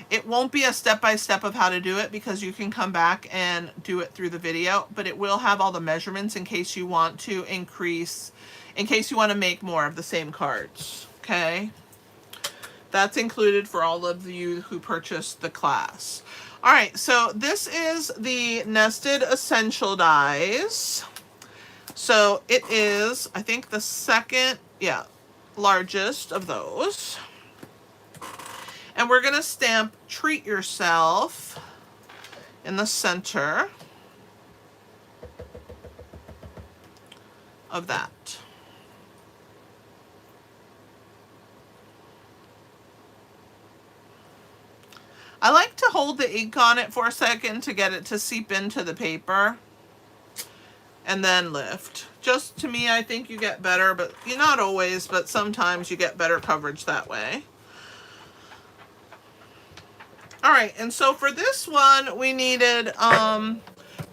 It won't be a step-by-step of how to do it because you can come back and do it through the video, but it will have all the measurements in case you want to increase, in case you want to make more of the same cards, okay? That's included for all of you who purchased the class. All right, so this is the Nested Essential Dies. So it is, I think, the second, largest of those. And we're going to stamp Treat Yourself in the center. of that. I like to hold the ink on it for a second to get it to seep into the paper and then lift. Just to me, I think you get better, but not always, but sometimes you get better coverage that way. All right, and so for this one, we needed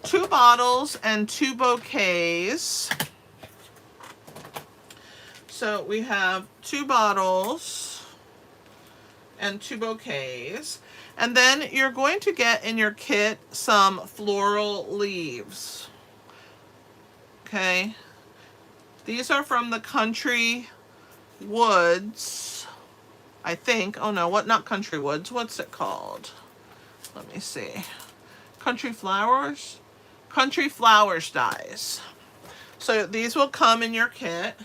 2 bottles and 2 bouquets. So we have 2 bottles and 2 bouquets. And then you're going to get in your kit some floral leaves. Okay. These are from the Country Woods, I think. Oh no, not Country Woods. What's it called? Let me see. Country Flowers? Country Flowers dies. So these will come in your kit.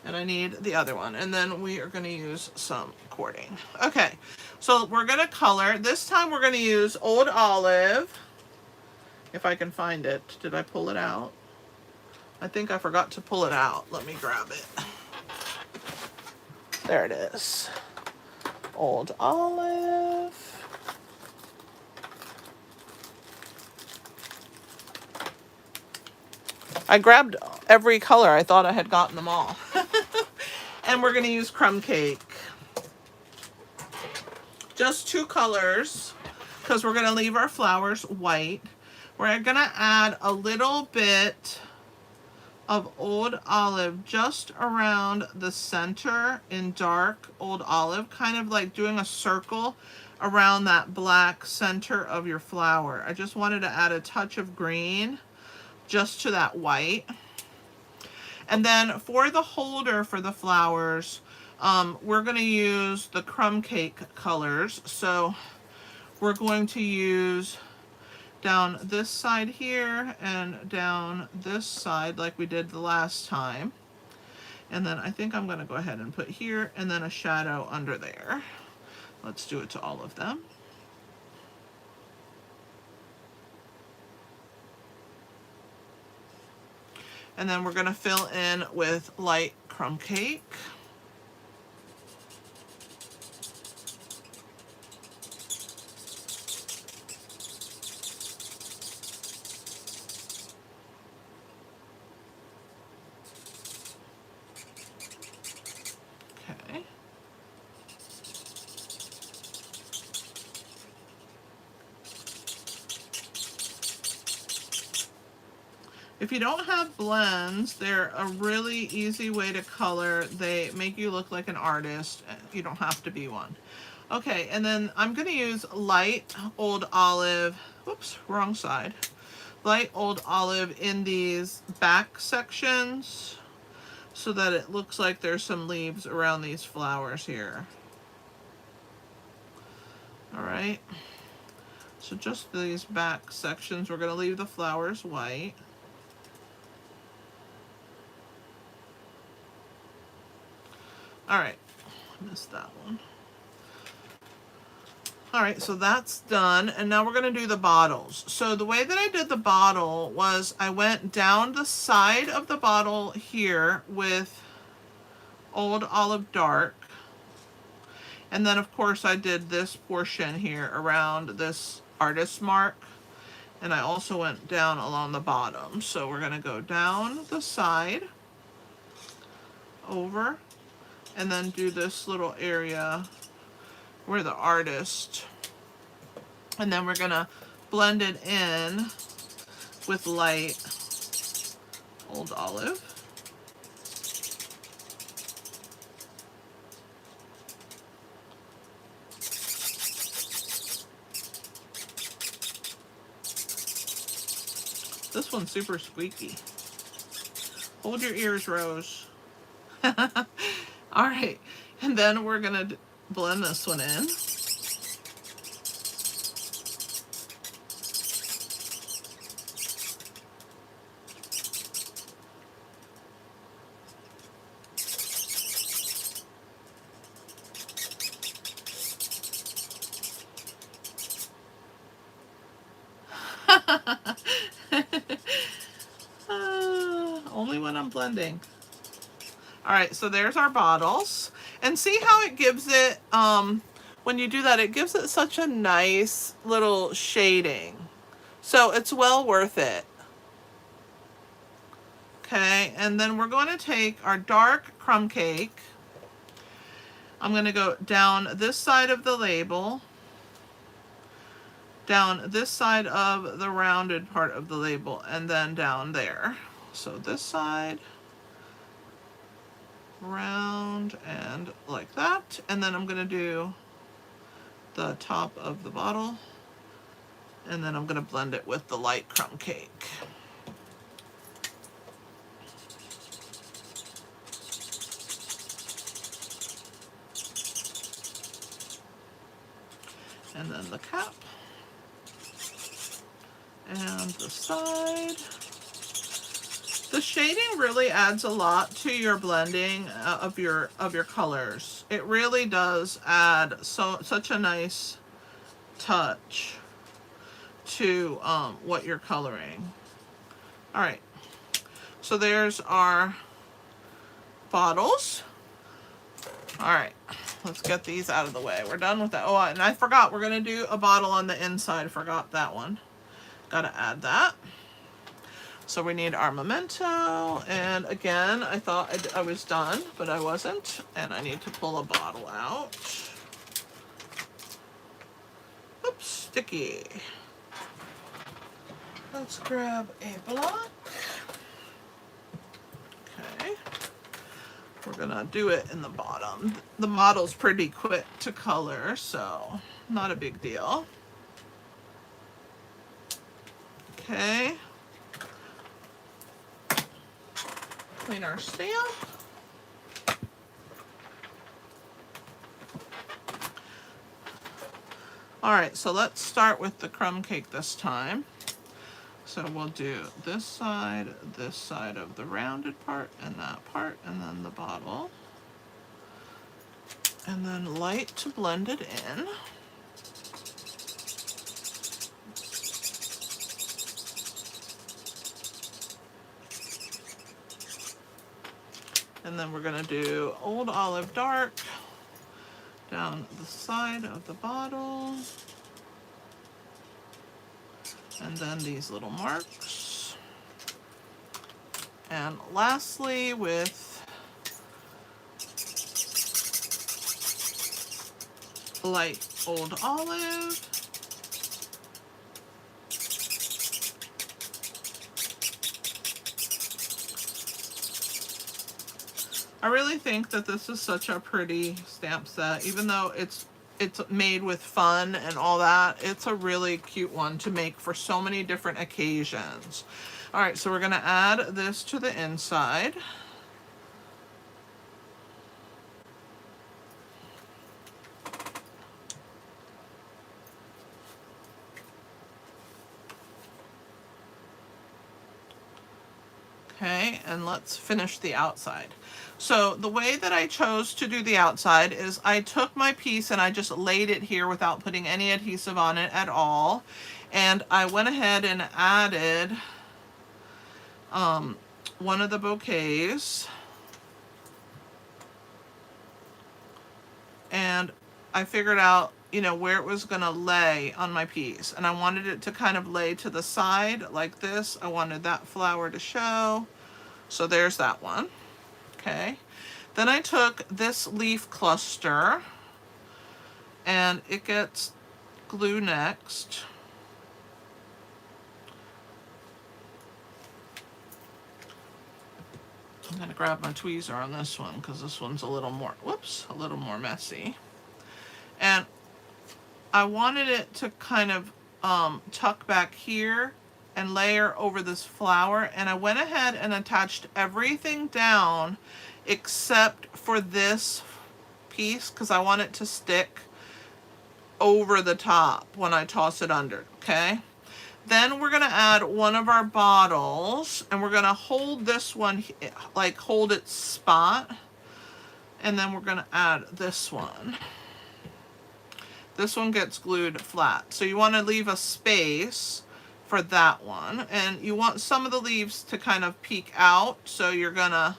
And I need the other one. And then we are going to use some cording. Okay, so we're going to color. This time we're going to use Old Olive. If I can find it. Did I pull it out? I think I forgot to pull it out. Let me grab it. There it is. Old Olive. I grabbed every color. I thought I had gotten them all. And we're going to use Crumb Cake. Just 2 colors, because we're going to leave our flowers white. We're going to add a little bit of Old Olive just around the center in dark Old Olive, kind of like doing a circle around that black center of your flower. I just wanted to add a touch of green just to that white. And then for the holder for the flowers, we're going to use the Crumb Cake colors. So we're going to use down this side here and down this side like we did the last time. And then I think I'm going to go ahead and put here and then a shadow under there. Let's do it to all of them. And then we're going to fill in with light Crumb Cake. Okay. If you don't have blends, they're a really easy way to color. They make you look like an artist. You don't have to be one. Okay, and then I'm going to use light Old Olive. Whoops, wrong side. Light Old Olive in these back sections so that it looks like there's some leaves around these flowers here. All right. So just these back sections, we're going to leave the flowers white. All right, missed that one. All right, so that's done, and now we're going to do the bottles. So the way that I did the bottle was I went down the side of the bottle here with Old Olive Dark, and then of course I did this portion here around this artist mark, and I also went down along the bottom. So we're going to go down the side, over, and then do this little area where the artist, and then we're gonna blend it in with light Old Olive. This one's super squeaky. Hold your ears, Rose. All right, and then we're gonna blend this one in. Only when I'm blending. All right, so there's our bottles. And see how it gives it, when you do that, it gives it such a nice little shading. So it's well worth it. Okay, and then we're going to take our dark crumb cake. I'm going to go down this side of the label, down this side of the rounded part of the label, and then down there. So this side, round, and like that. And then I'm going to do the top of the bottle, and then I'm going to blend it with the light crumb cake. And then the cap and the side. The shading really adds a lot to your blending of your colors. It really does add such a nice touch to what you're coloring. All right, so there's our bottles. All right, let's get these out of the way. We're done with that. Oh, and I forgot, we're gonna do a bottle on the inside. Forgot that one. Gotta add that. So we need our memento, and again, I thought I was done, but I wasn't, and I need to pull a bottle out. Oops, sticky. Let's grab a block. Okay. We're gonna do it in the bottom. The model's pretty quick to color, so not a big deal. Okay. Clean our stamp. All right, so let's start with the crumb cake this time. So we'll do this side of the rounded part, and that part, and then the bottle. And then light to blend it in. And then we're gonna do Old Olive Dark down the side of the bottle. And then these little marks. And lastly, with light Old Olive. I really think that this is such a pretty stamp set, even though it's made with fun and all that. It's a really cute one to make for so many different occasions. All right, so we're gonna add this to the inside. Okay, and let's finish the outside. So the way that I chose to do the outside is I took my piece and I just laid it here without putting any adhesive on it at all. And I went ahead and added one of the bouquets. And I figured out, you know, where it was gonna lay on my piece. And I wanted it to kind of lay to the side like this. I wanted that flower to show. So there's that one. Okay. Then I took this leaf cluster and it gets glue next. I'm gonna grab my tweezer on this one because this one's a little more, whoops, a little more messy. And I wanted it to kind of tuck back here and layer over this flower, and I went ahead and attached everything down except for this piece because I want it to stick over the top when I toss it under, okay? Then we're gonna add one of our bottles, and we're gonna hold this one, like hold its spot, and then we're gonna add this one. This one gets glued flat. So you wanna leave a space for that one. And you want some of the leaves to kind of peek out, so you're gonna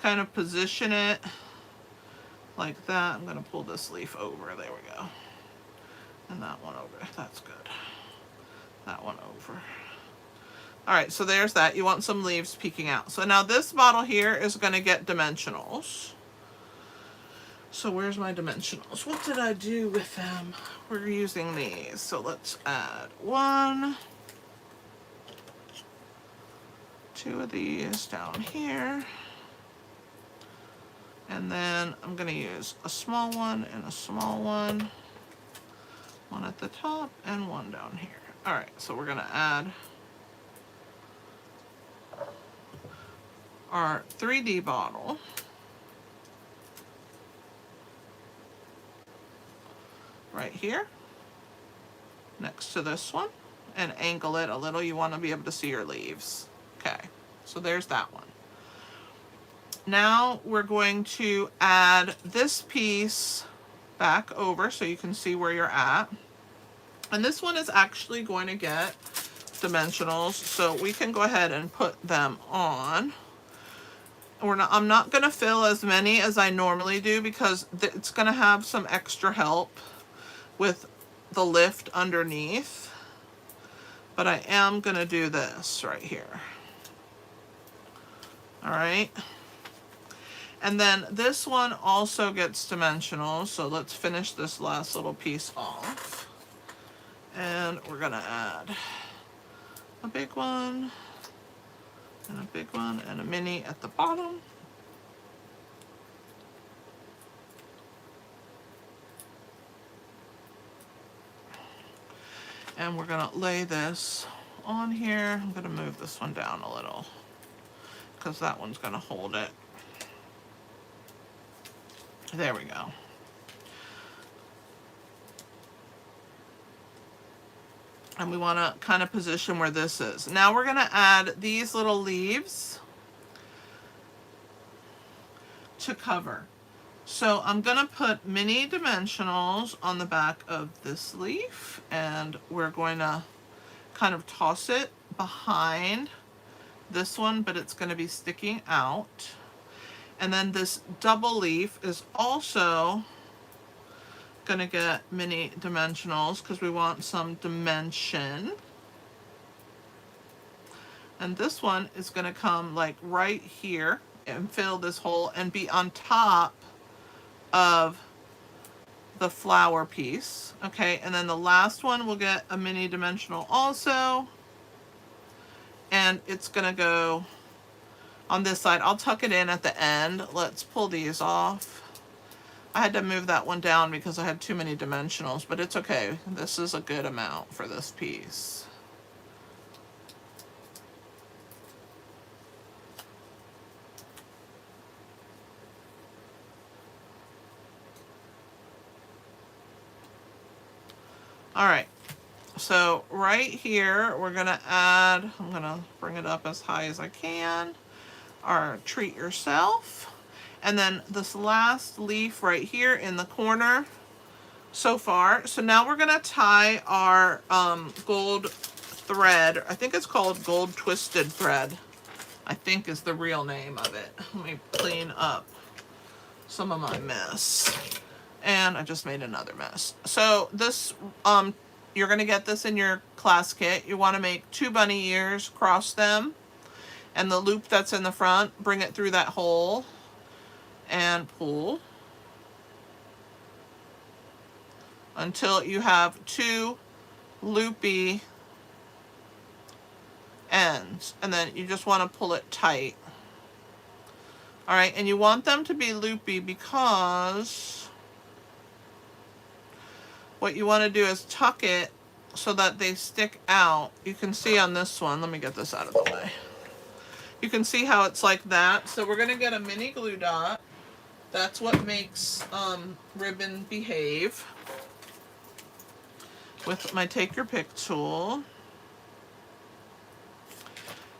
kind of position it like that. I'm gonna pull this leaf over, there we go. And that one over, that's good. That one over. All right, so there's that. You want some leaves peeking out. So now this bottle here is gonna get dimensionals. So where's my dimensionals? What did I do with them? We're using these. So let's add 1, 2 of these down here. And then I'm gonna use a small one and a small one. One at the top and one down here. All right, so we're gonna add our 3D bottle. Right here, next to this one, and angle it a little. You want to be able to see your leaves. Okay, so there's that one. Now we're going to add this piece back over so you can see where you're at. And this one is actually going to get dimensionals, so we can go ahead and put them on. I'm not going to fill as many as I normally do because it's going to have some extra help with the lift underneath, but I am gonna do this right here. All right, and then this one also gets dimensionals, so let's finish this last little piece off, and we're gonna add a big one and a big one and a mini at the bottom. And we're gonna lay this on here. I'm gonna move this one down a little because that one's gonna hold it. There we go. And we wanna kind of position where this is. Now we're gonna add these little leaves to cover. So I'm gonna put mini dimensionals on the back of this leaf, and we're going to kind of toss it behind this one, but it's gonna be sticking out. And then this double leaf is also gonna get mini dimensionals because we want some dimension. And this one is gonna come like right here and fill this hole and be on top of the flower piece. Okay, and then the last one will get a mini dimensional also, and it's gonna go on this side. I'll tuck it in at the end. Let's pull these off. I had to move that one down because I had too many dimensionals, but it's okay. This is a good amount for this piece. All right, so right here, we're gonna add, I'm gonna bring it up as high as I can, our treat yourself. And then this last leaf right here in the corner so far. So now we're gonna tie our gold thread. I think it's called gold twisted thread, I think is the real name of it. Let me clean up some of my mess. And I just made another mess. So this, you're gonna get this in your class kit. You wanna make 2 bunny ears, cross them, and the loop that's in the front, bring it through that hole and pull until you have 2 loopy ends, and then you just wanna pull it tight. All right, and you want them to be loopy because what you want to do is tuck it so that they stick out. You can see on this one, let me get this out of the way. You can see how it's like that. So we're going to get a mini glue dot. That's what makes ribbon behave. With my Take Your Pick tool.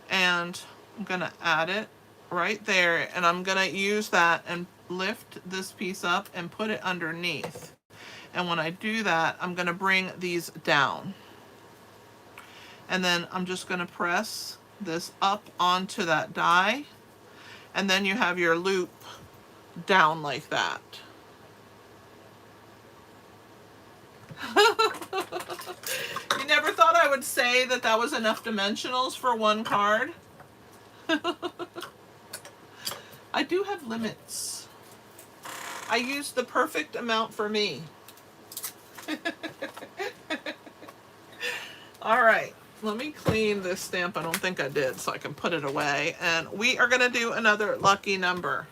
And I'm going to add it right there. And I'm going to use that and lift this piece up and put it underneath. And when I do that, I'm going to bring these down. And then I'm just going to press this up onto that die. And then you have your loop down like that. You never thought I would say that that was enough dimensionals for one card? I do have limits. I use the perfect amount for me. All right, let me clean this stamp. I don't think I did, so I can put it away. And we are going to do another lucky number.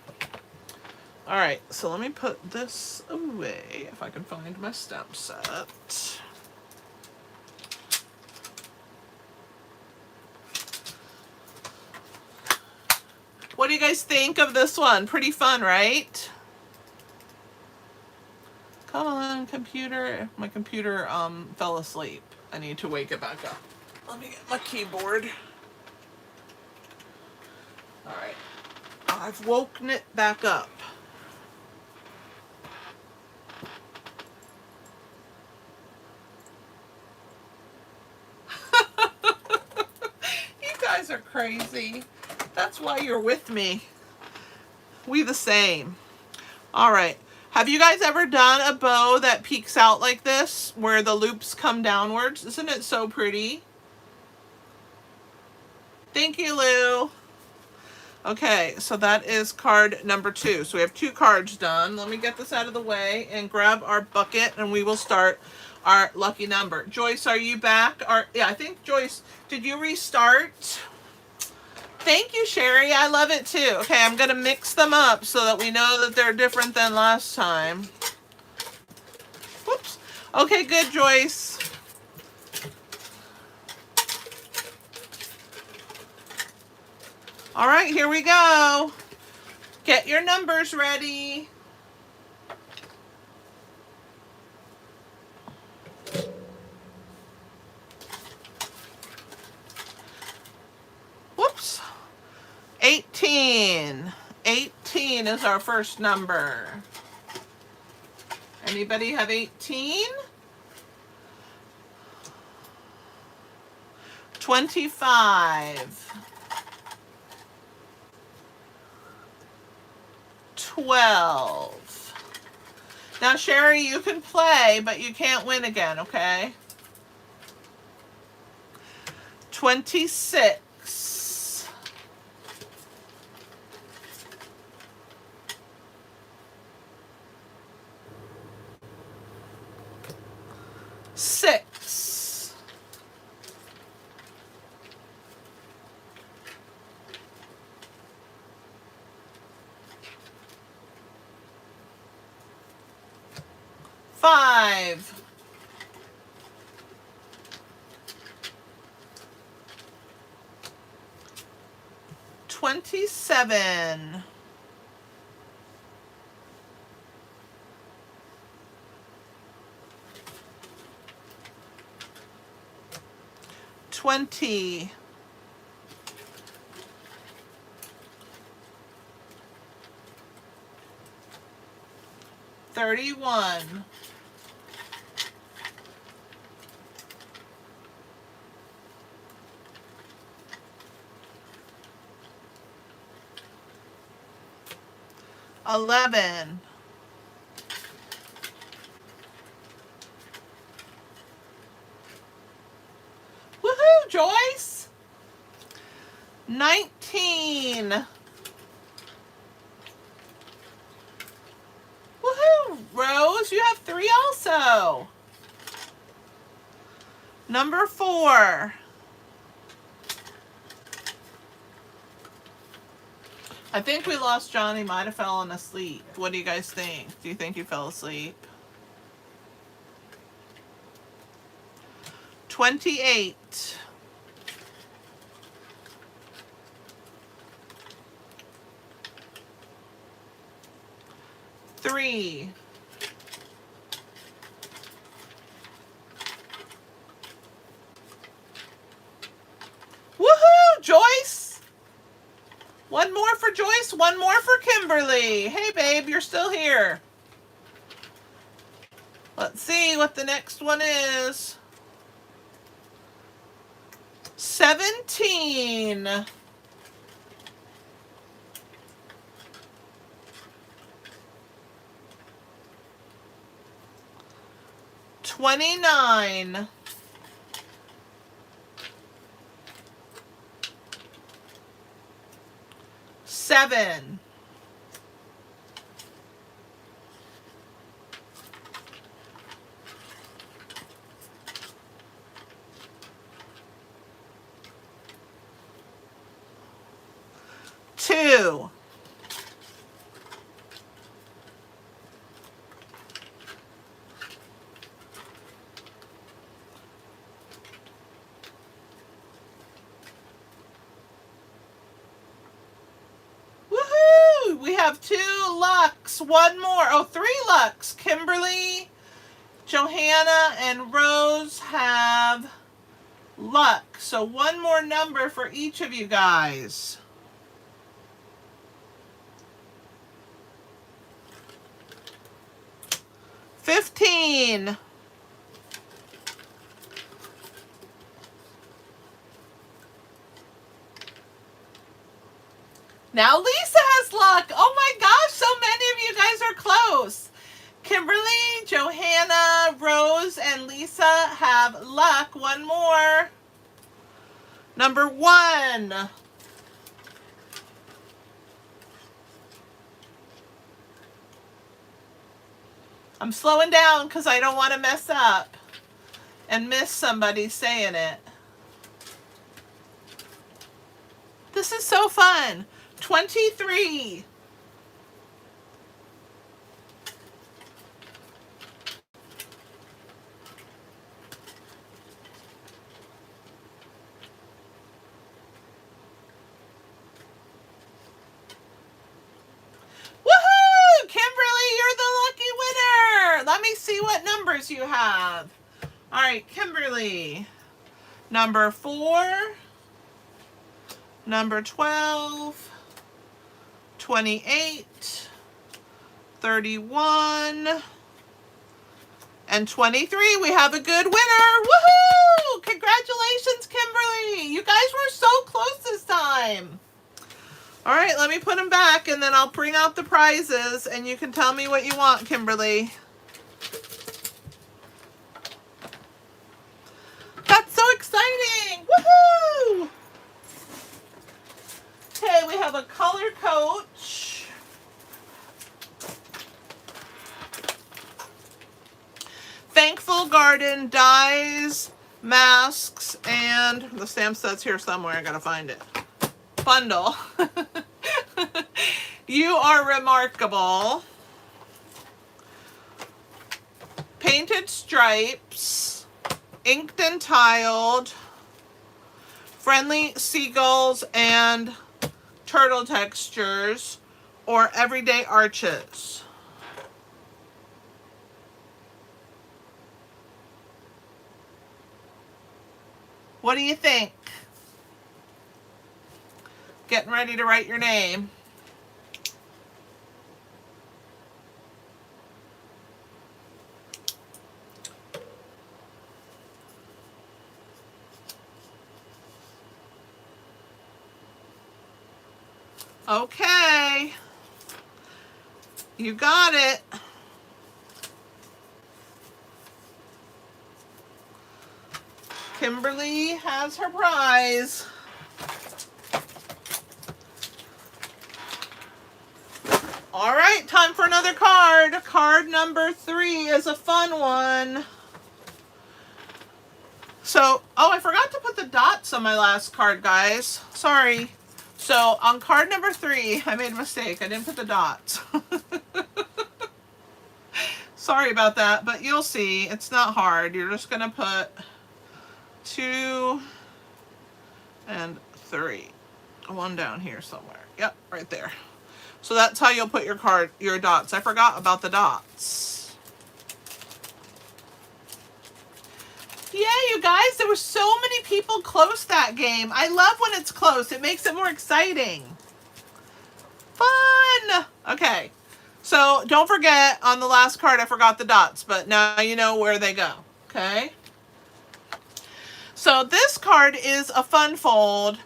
All right, so let me put this away if I can find my stamp set. What do you guys think of this one? Pretty fun, right? Come on, computer. My computer fell asleep. I need to wake it back up. Let me get my keyboard. All right. I've woken it back up. You guys are crazy. That's why you're with me. We the same. All right. Have you guys ever done a bow that peeks out like this, where the loops come downwards? Isn't it so pretty? Thank you, Lou. Okay, so that is card number 2. So we have 2 cards done. Let me get this out of the way and grab our bucket, and we will start our lucky number. Joyce, are you back? Yeah, I think Joyce, did you restart? Thank you, Sherry. I love it too. Okay, I'm going to mix them up so that we know that they're different than last time. Whoops. Okay, good, Joyce. All right, here we go. Get your numbers ready. Whoops. 18. 18 is our first number. Anybody have 18? 25. 12. Now, Sherry, you can play, but you can't win again, okay? 26. 6. 5. 27. 20. 31. 11. 'Woohoo, Joyce! 19. Woohoo, Rose, you have 3 also. Number 4. I think we lost Johnny. Might have fallen asleep. What do you guys think? Do you think he fell asleep? 28. 3. 'Woohoo, Joyce! One more for Joyce, one more for Kimberly. Hey, babe, you're still here. Let's see what the next one is. 17. 29. 7. 2. 2 lucks. One more. Oh, 3 lucks. Kimberly, Johanna, and Rose have luck. So one more number for each of you guys. 15. Now Lisa has luck. Oh my gosh, so many of you guys are close. Kimberly, Johanna, Rose, and Lisa have luck. One more. Number 1. I'm slowing down because I don't want to mess up and miss somebody saying it. This is so fun. 23. Woohoo! Kimberly, you're the lucky winner. Let me see what numbers you have. All right, Kimberly. Number 4. Number 12. 28, 31, and 23. We have a good winner. Woohoo! Congratulations, Kimberly. You guys were so close this time. All right, let me put them back, and then I'll bring out the prizes, and you can tell me what you want, Kimberly. That's so exciting. Woohoo! Okay, we have a color coach. Thankful Garden dies, masks, and the stamp set's here somewhere. I gotta find it. Bundle. You are remarkable. Painted stripes, inked and tiled, friendly seagulls and turtle textures, or everyday arches. What do you think? Getting ready to write your name. Okay. You got it. Kimberly has her prize. All right, time for another card. Card number 3 is a fun one. So, oh, I forgot to put the dots on my last card, guys. Sorry. So, on card number 3, I made a mistake. I didn't put the dots. Sorry about that, but you'll see. It's not hard. You're just going to put 2 and 3. One down here somewhere. Yep, right there. So that's how you'll put your dots. I forgot about the dots. Yeah, you guys, there were so many people close that game. I love when it's close. It makes it more exciting. Fun! Okay, so don't forget, on the last card I forgot the dots, but now you know where they go, okay? So this card is a fun fold,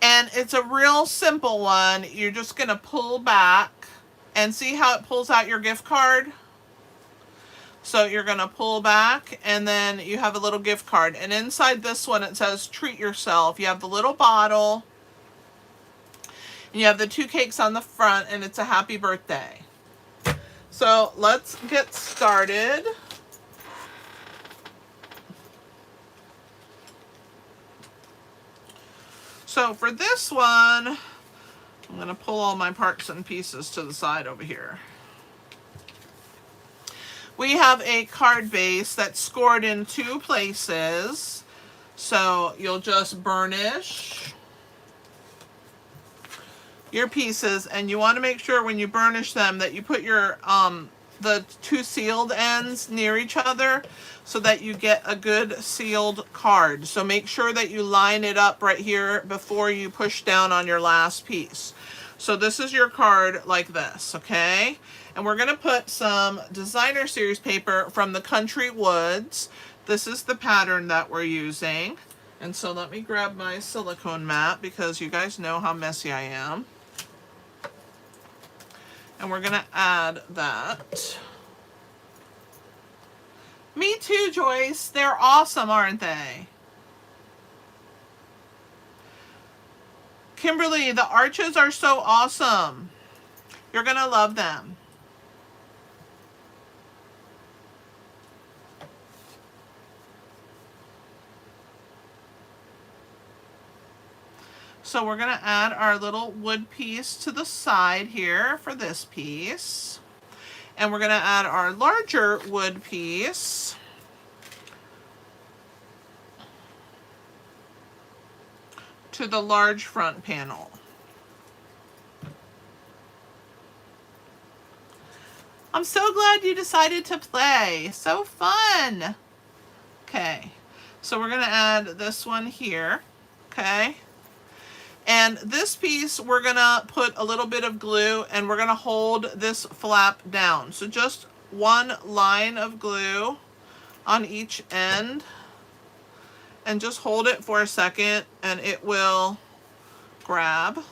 and it's a real simple one. You're just going to pull back and see how it pulls out your gift card. So you're going to pull back, and then you have a little gift card. And inside this one, it says treat yourself. You have the little bottle, and you have the 2 cakes on the front, and it's a happy birthday. So let's get started. So for this one, I'm going to pull all my parts and pieces to the side over here. We have a card base that's scored in 2 places. So you'll just burnish your pieces, and you want to make sure when you burnish them that you put your the 2 sealed ends near each other so that you get a good sealed card. So make sure that you line it up right here before you push down on your last piece. So this is your card like this, okay? And we're going to put some designer series paper from the Country Woods. This is the pattern that we're using. And so let me grab my silicone mat because you guys know how messy I am. And we're going to add that. Me too, Joyce. They're awesome, aren't they? Kimberly, the arches are so awesome. You're going to love them. So we're going to add our little wood piece to the side here for this piece. And we're going to add our larger wood piece to the large front panel. I'm so glad you decided to play. So fun. Okay, so we're going to add this one here. Okay. And this piece, we're going to put a little bit of glue, and we're going to hold this flap down. So just 1 line of glue on each end. And just hold it for a second, and it will grab.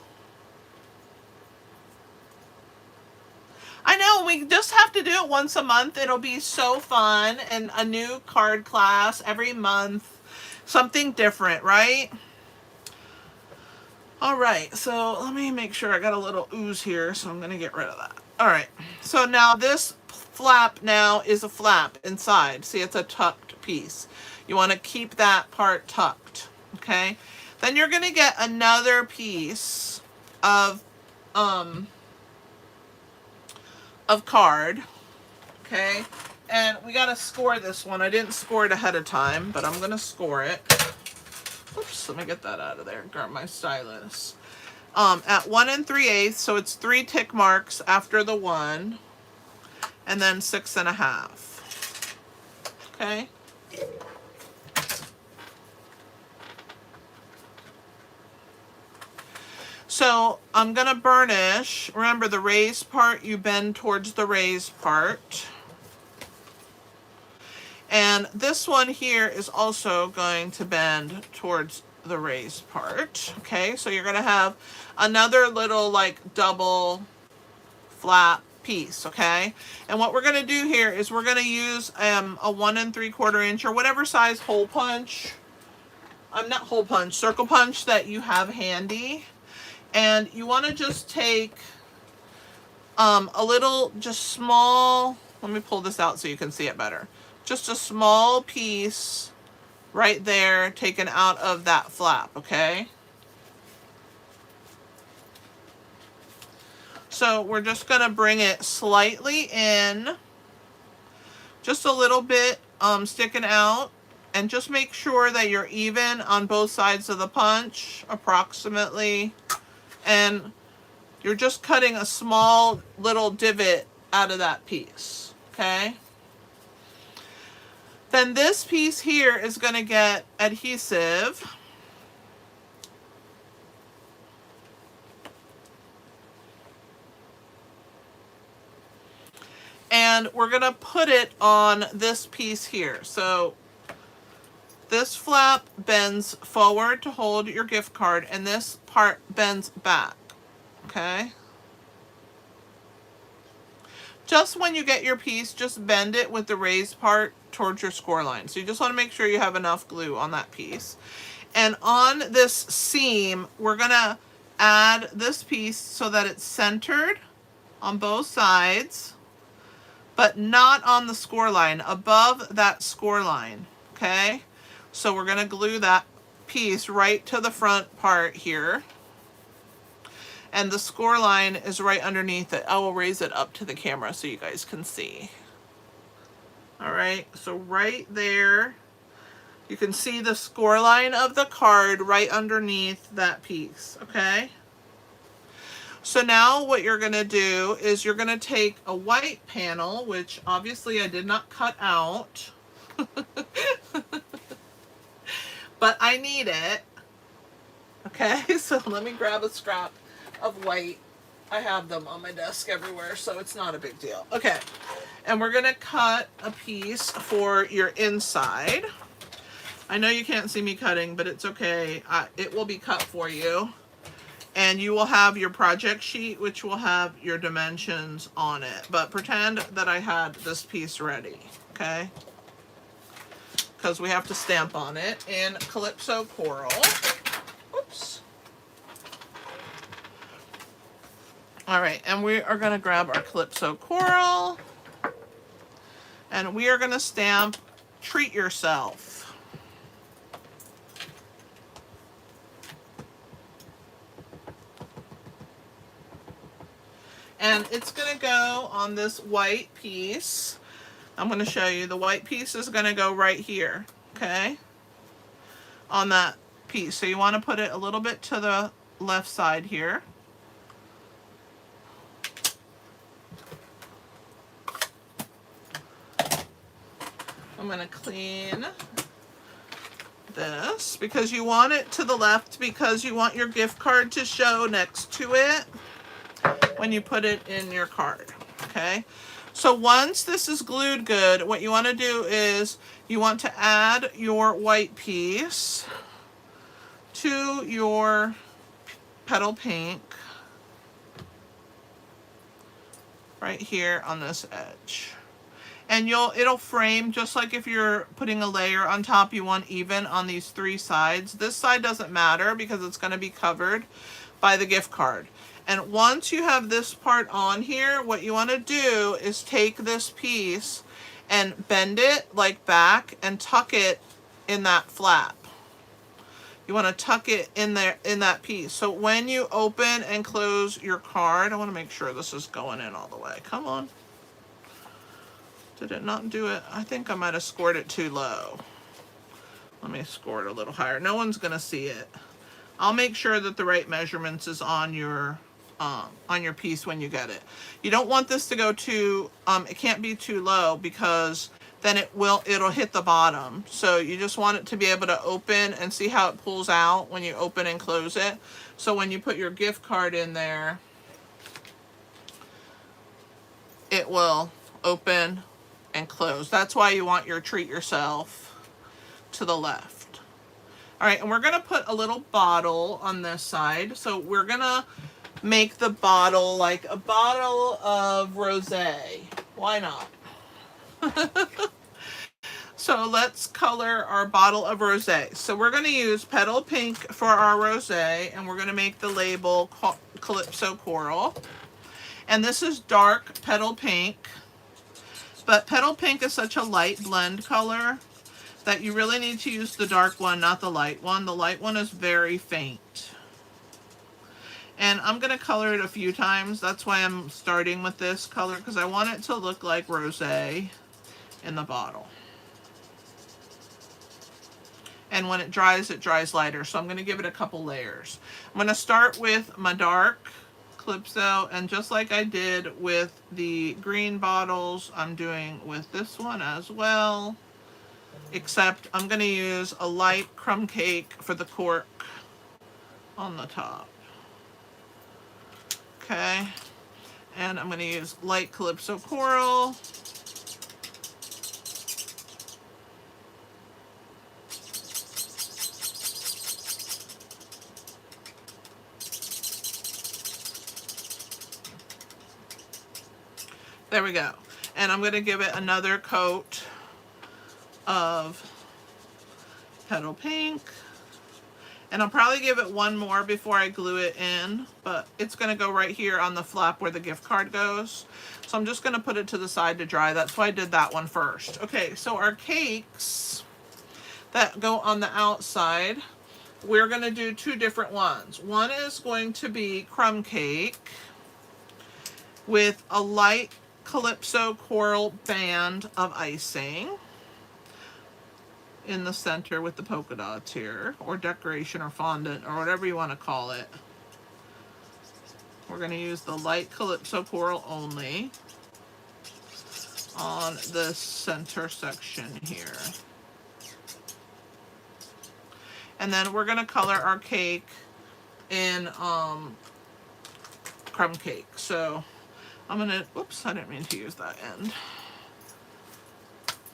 I know, we just have to do it once a month. It'll be so fun, and a new card class every month. Something different, right? All right, so let me make sure I got a little ooze here, so I'm going to get rid of that. All right, so now this flap now is a flap inside. See, it's a tucked piece. You want to keep that part tucked, okay? Then you're going to get another piece of card, okay? And we got to score this one. I didn't score it ahead of time, but I'm going to score it. Oops, let me get that out of there. Grab my stylus. At 1 3/8, so it's 3 tick marks after the 1, and then 6 1/2. Okay. So I'm gonna burnish. Remember, the raised part, you bend towards the raised part. And this one here is also going to bend towards the raised part. Okay, so you're going to have another little like double flap piece, okay? And what we're going to do here is we're going to use a 1 3/4 inch or whatever size hole punch. Not hole punch, circle punch that you have handy. And you want to just take a little, just small, let me pull this out so you can see it better. Just a small piece right there taken out of that flap, okay? So we're just going to bring it slightly in, just a little bit sticking out, and just make sure that you're even on both sides of the punch, approximately, and you're just cutting a small little divot out of that piece, okay? Then this piece here is going to get adhesive. And we're going to put it on this piece here. So This flap bends forward to hold your gift card, and this part bends back, okay? Just when you get your piece, just bend it with the raised part towards your score line. So you just want to make sure you have enough glue on that piece. And on this seam, we're gonna add this piece so that it's centered on both sides, but not on the score line, above that score line, okay? So we're gonna glue that piece right to the front part here. And the score line is right underneath it. I will raise it up to the camera so you guys can see. All right, so right there, you can see the score line of the card right underneath that piece, okay? So now what you're gonna do is you're gonna take a white panel, which obviously I did not cut out, but I need it, okay? So let me grab a scrap of white. I have them on my desk everywhere, so it's not a big deal. Okay, and we're gonna cut a piece for your inside. I know you can't see me cutting, but it's okay. It will be cut for you. And you will have your project sheet, which will have your dimensions on it. But pretend that I had this piece ready, okay? Because we have to stamp on it in Calypso Coral. Oops. All right, and we are gonna grab our Calypso Coral. And we are gonna stamp Treat Yourself. And it's gonna go on this white piece. I'm gonna show you. The white piece is gonna go right here, okay? On that piece. So you wanna put it a little bit to the left side here. I'm gonna clean this because you want it to the left because you want your gift card to show next to it when you put it in your card, okay? So once this is glued good, what you want to do is you want to add your white piece to your petal pink right here on this edge. And it'll frame just like if you're putting a layer on top, you want even on these three sides. This side doesn't matter because it's going to be covered by the gift card. And once you have this part on here, what you want to do is take this piece and bend it like back and tuck it in that flap. You want to tuck it in there, in that piece. So when you open and close your card, I want to make sure this is going in all the way. Come on. Did it not do it? I think I might have scored it too low. Let me score it a little higher. No one's going to see it. I'll make sure that the right measurements is on your piece when you get it. You don't want this to go too, it can't be too low because then it'll hit the bottom. So you just want it to be able to open and see how it pulls out when you open and close it. So when you put your gift card in there, it will open and close. That's why you want your Treat Yourself to the left. All right, and we're gonna put a little bottle on this side. So we're gonna make the bottle like a bottle of rosé. Why not? So let's color our bottle of rosé. So we're going to use petal pink for our rosé, and we're going to make the label Calypso Coral. And this is dark petal pink, but petal pink is such a light blend color that you really need to use the dark one, not the light one. The light one is very faint. And I'm going to color it a few times. That's why I'm starting with this color, because I want it to look like rosé in the bottle. And when it dries lighter. So I'm going to give it a couple layers. I'm going to start with my dark Calypso, and just like I did with the green bottles, I'm doing with this one as well. Except I'm going to use a light crumb cake for the cork on the top. Okay, and I'm going to use light Calypso Coral. There we go. And I'm going to give it another coat of petal pink. And I'll probably give it one more before I glue it in, but it's going to go right here on the flap where the gift card goes. So I'm just going to put it to the side to dry. That's why I did that one first. Okay, so our cakes that go on the outside, we're going to do two different ones. One is going to be crumb cake with a light Calypso coral band of icing in the center with the polka dots here, or decoration or fondant or whatever you want to call it. We're going to use the light Calypso coral only on the center section here. And then we're going to color our cake in crumb cake. So I'm going to, whoops, I didn't mean to use that end.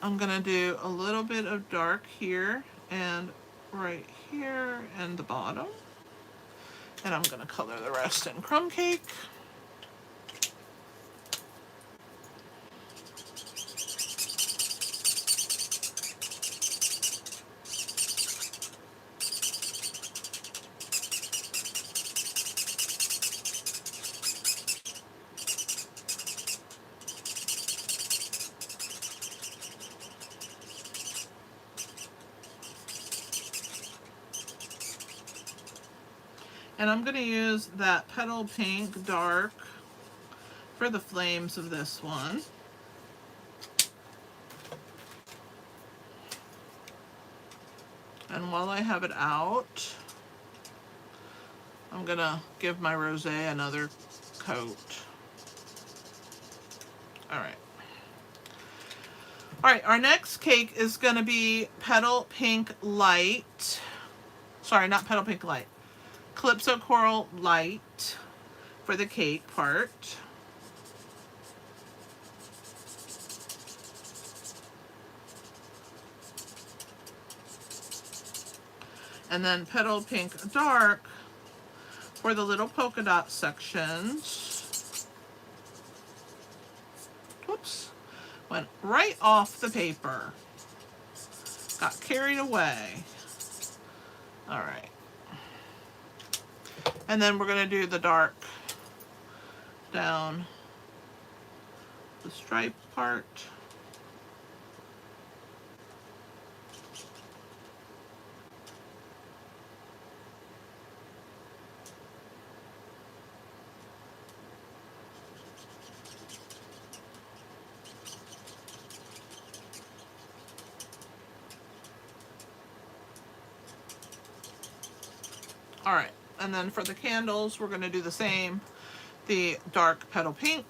I'm going to do a little bit of dark here and right here and the bottom. And I'm going to color the rest in crumb cake. And I'm going to use that petal pink dark for the flames of this one. And while I have it out, I'm going to give my rosé another coat. All right. All right, our next cake is going to be petal pink light. Sorry, not petal pink light. Calypso coral light for the cake part. And then petal pink dark for the little polka dot sections. Whoops. Went right off the paper. Got carried away. All right. And then we're going to do the dark down the stripe part. All right. And then for the candles, we're going to do the same, the dark petal pink.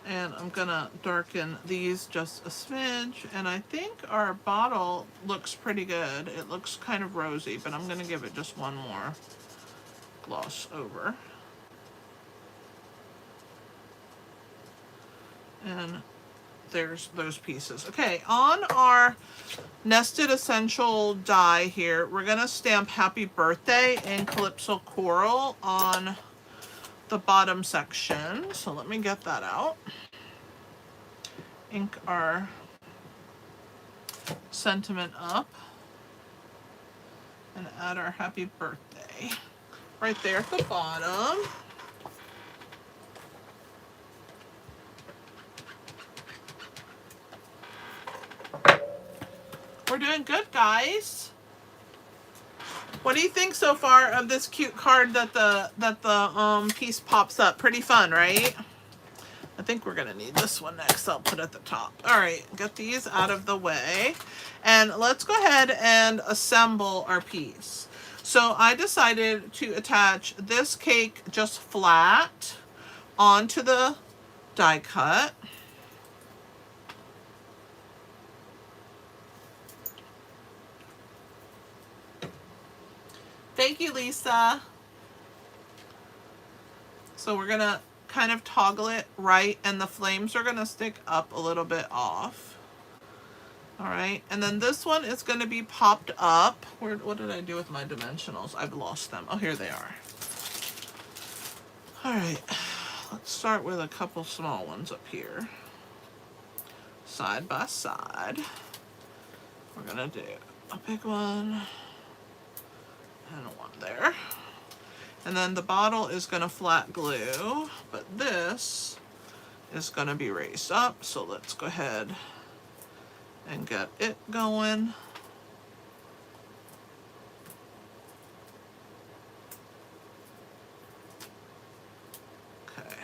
And I'm going to darken these just a smidge. And I think our bottle looks pretty good. It looks kind of rosy, but I'm going to give it just one more gloss over. And there's those pieces. Okay, on our nested essential die here, we're going to stamp Happy Birthday in Calypso Coral on the bottom section. So let me get that out. Ink our sentiment up and add our Happy Birthday right there at the bottom. We're doing good, guys. What do you think so far of this cute card that the piece pops up? Pretty fun, right? I think we're gonna need this one next. I'll put it at the top. All right, get these out of the way. And let's go ahead and assemble our piece. So I decided to attach this cake just flat onto the die cut. Thank you, Lisa. So we're gonna kind of toggle it right, and the flames are gonna stick up a little bit off. All right, and then this one is gonna be popped up. What did I do with my dimensionals? I've lost them. Oh, here they are. All right, let's start with a couple small ones up here. Side by side. We're gonna do a big one and one there. And then the bottle is gonna flat glue, but this is gonna be raised up. So let's go ahead and get it going. Okay.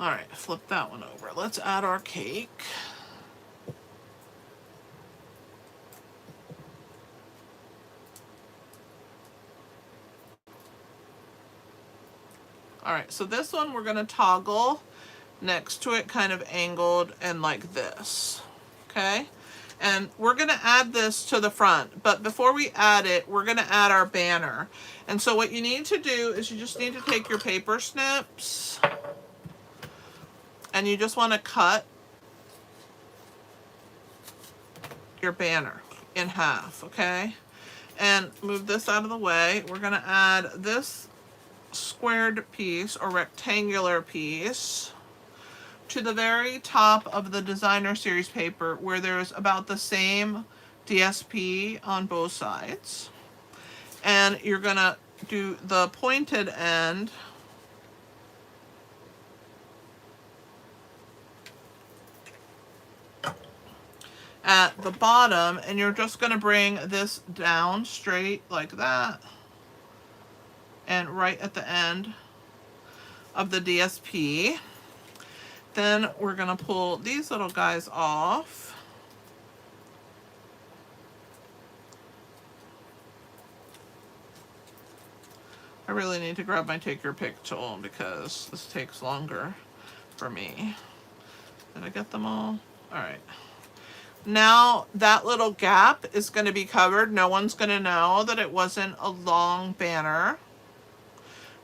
All right, flip that one over. Let's add our cake. All right, so this one we're gonna toggle next to it, kind of angled and like this, okay? And we're gonna add this to the front, but before we add it, we're gonna add our banner. And so what you need to do is you just need to take your paper snips and you just wanna cut your banner in half, okay? And move this out of the way. We're gonna add this squared piece or rectangular piece to the very top of the designer series paper where there's about the same DSP on both sides. And you're gonna do the pointed end at the bottom, and you're just gonna bring this down straight like that and right at the end of the DSP. Then we're gonna pull these little guys off. I really need to grab my take your pick tool because this takes longer for me. Did I get them all? All right. Now that little gap is gonna be covered. No one's gonna know that it wasn't a long banner.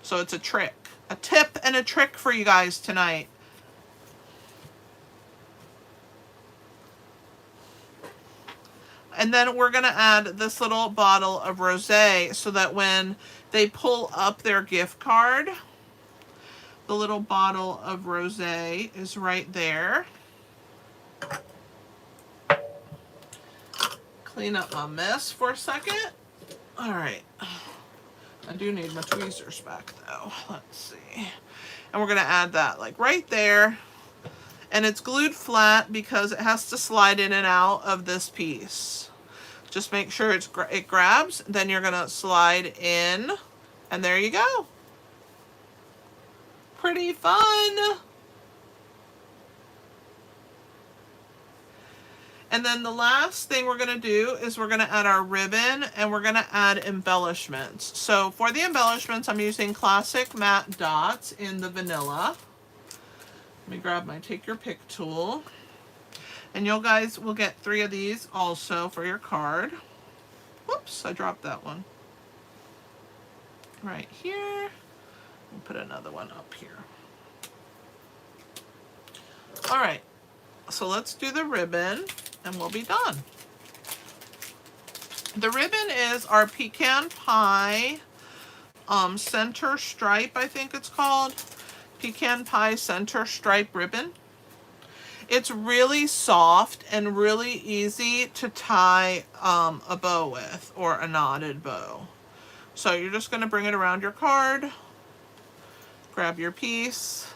So it's a trick, a tip and a trick for you guys tonight. And then we're gonna add this little bottle of rosé so that when they pull up their gift card, the little bottle of rosé is right there. Clean up my mess for a second. All right. I do need my tweezers back though. Let's see. And we're gonna add that like right there. And it's glued flat because it has to slide in and out of this piece. Just make sure it grabs, then you're gonna slide in, and there you go. Pretty fun. And then the last thing we're gonna do is we're gonna add our ribbon and we're gonna add embellishments. So for the embellishments, I'm using classic matte dots in the vanilla. Let me grab my take your pick tool. And you guys will get 3 of these also for your card. Whoops, I dropped that one. Right here. We'll put another one up here. All right, so let's do the ribbon and we'll be done. The ribbon is our pecan pie center stripe, I think it's called. Pecan pie center stripe ribbon. It's really soft and really easy to tie a bow with, or a knotted bow. So you're just going to bring it around your card, grab your piece,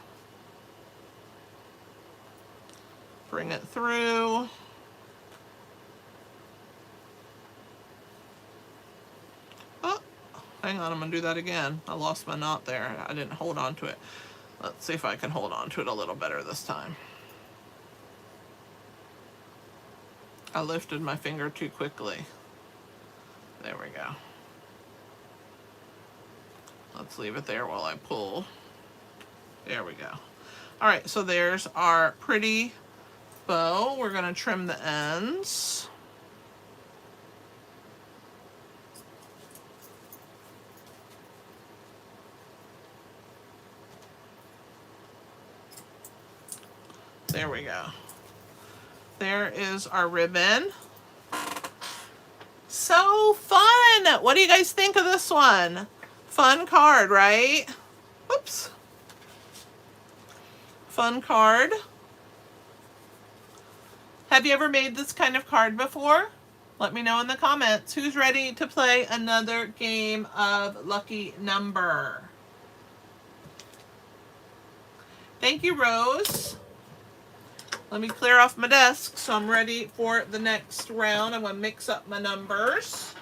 bring it through, oh, hang on, I'm going to do that again. I lost my knot there. I didn't hold on to it. Let's see if I can hold on to it a little better this time. I lifted my finger too quickly. There we go. Let's leave it there while I pull. There we go. All right, so there's our pretty bow. We're gonna trim the ends. There we go. There is our ribbon. so fun. What do you guys think of this one? Fun card, right? Oops. Fun card. Have you ever made this kind of card before? Let me know in the comments. Who's ready to play another game of Lucky Number? Thank you, Rose. Let me clear off my desk so I'm ready for the next round. I'm going to mix up my numbers.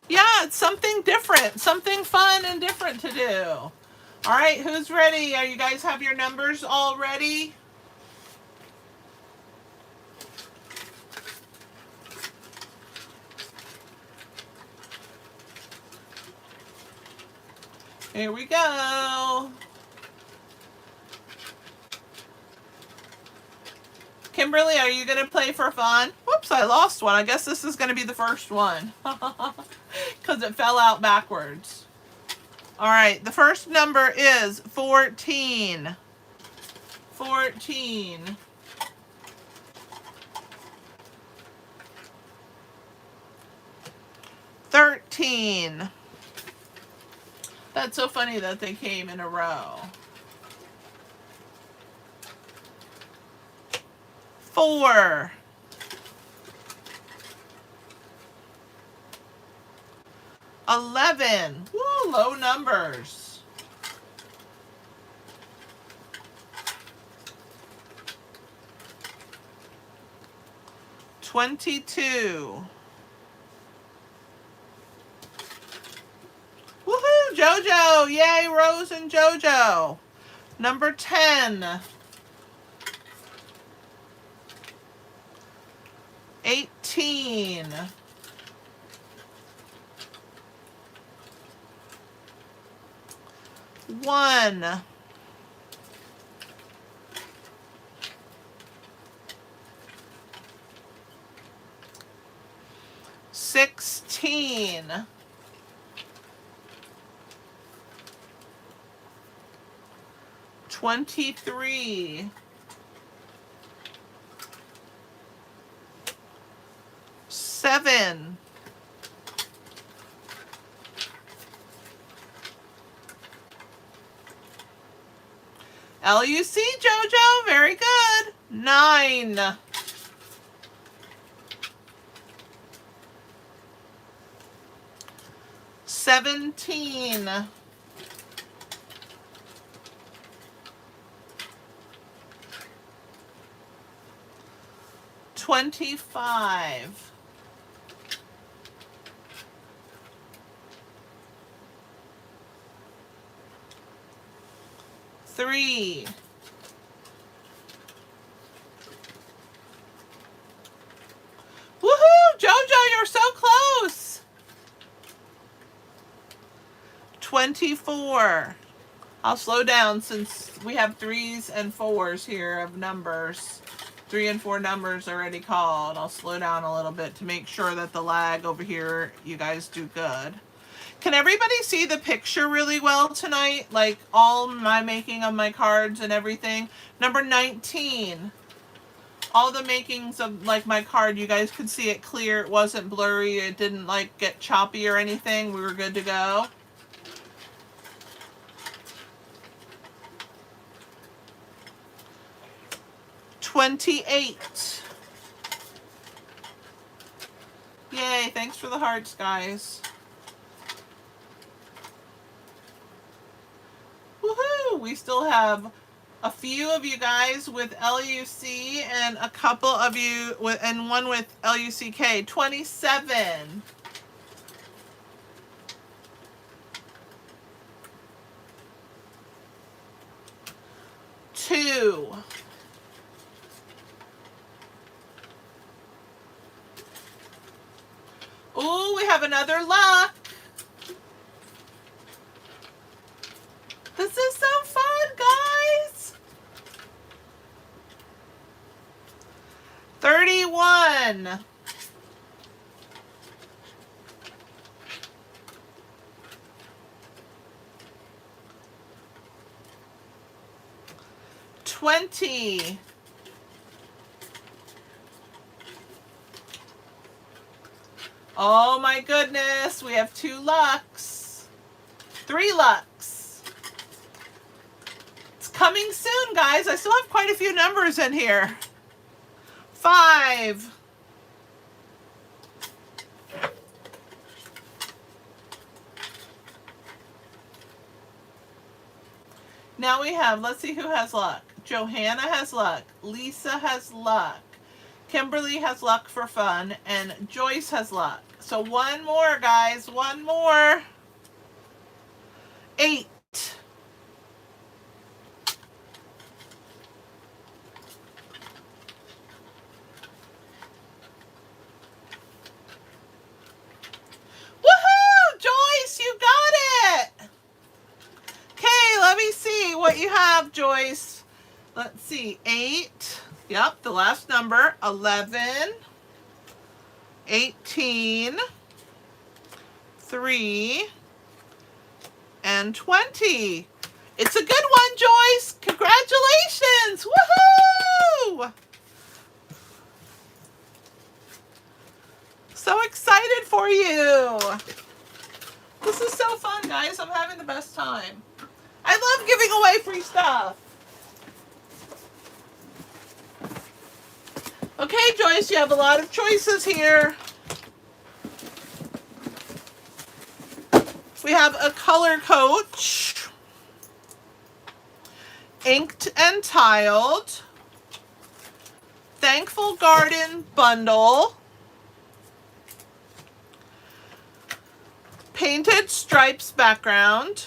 Yeah, it's something different, something fun and different to do. All right, who's ready? Are you guys have your numbers all ready? Here we go. Kimberly, are you going to play for fun? Whoops, I lost one. I guess this is going to be the first one because it fell out backwards. All right, the first number is 14. 14. 13. That's so funny that they came in a row. 4. 11. Woo, low numbers. 22. Woohoo, JoJo! Yay, Rose and JoJo. Number 10. 18. 1. 16. 23. 7. 'LUC, JoJo, very good. 9. 17. 25. 3. 'Woohoo! JoJo, you're so close! 24. I'll slow down since we have 3s and 4s here of numbers. 3 and 4 numbers already called. I'll slow down a little bit to make sure that the lag over here, you guys do good. Can everybody see the picture really well tonight? Like all my making of my cards and everything. Number 19. All the makings of like my card, you guys could see it clear. It wasn't blurry. It didn't like get choppy or anything. We were good to go. $28. Yay, thanks for the hearts, guys. Woohoo! We still have a few of you guys with LUC and a couple of you with, and one with LUCK. 27. 2. 'Ooh, we have another luck. This is so fun, guys. 31. 20. Oh my goodness, we have 2 lucks. 3 lucks. It's coming soon, guys. I still have quite a few numbers in here. 5. Now we have, let's see who has luck. Johanna has luck. Lisa has luck. Kimberly has luck for fun. And Joyce has luck. So one more, guys. One more. 8. Woohoo! Joyce, you got it! Okay, let me see what you have, Joyce. Let's see. 8. Yep, the last number. 11. 18. 3. And 20. It's a good one, Joyce. Congratulations. Woohoo! So excited for you. This is so fun, guys. I'm having the best time. I love giving away free stuff. Okay, Joyce, you have a lot of choices here. We have a color coach, inked and tiled, Thankful Garden bundle, painted stripes background,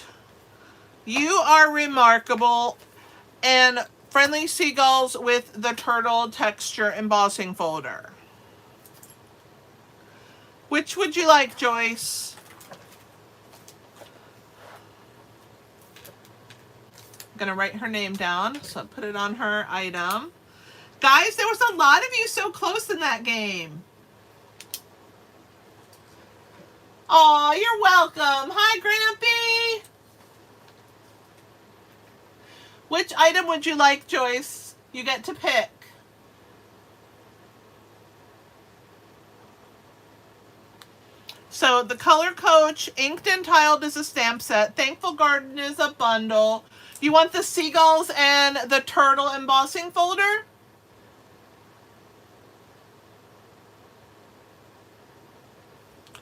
You Are Remarkable, and Friendly Seagulls with the turtle texture embossing folder. Which would you like, Joyce? I'm going to write her name down, so I'll put it on her item. Guys, there was a lot of you so close in that game. Aw, you're welcome. Hi, Grampy. Which item would you like, Joyce? You get to pick. So the Color Coach, inked and tiled is a stamp set. Thankful Garden is a bundle. You want the seagulls and the turtle embossing folder?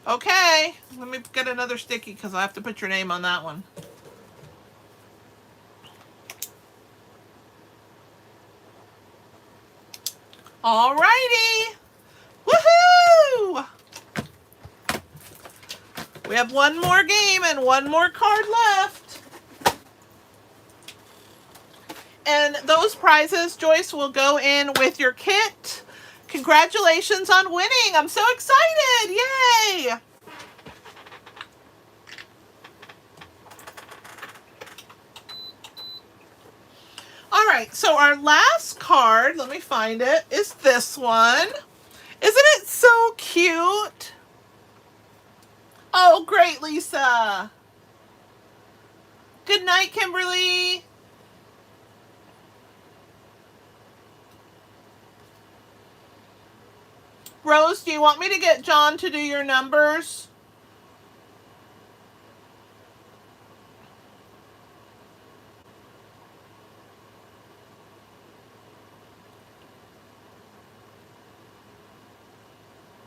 Okay, let me get another sticky because I have to put your name on that one. Alrighty. Woohoo! We have one more game and one more card left. And those prizes, Joyce, will go in with your kit. Congratulations on winning. I'm so excited. Yay! All right, so our last card, let me find it, is this one. Isn't it so cute? Oh, great, Lisa. Good night, Kimberly. Rose, do you want me to get John to do your numbers?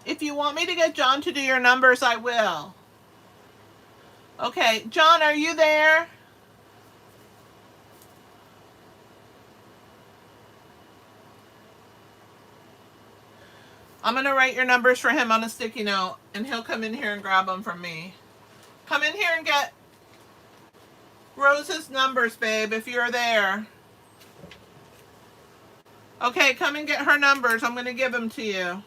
If you want me to get John to do your numbers, I will. Okay, John, are you there? I'm going to write your numbers for him on a sticky note, and he'll come in here and grab them from me. Come in here and get Rose's numbers, babe, if you're there. Okay, come and get her numbers. I'm going to give them to you.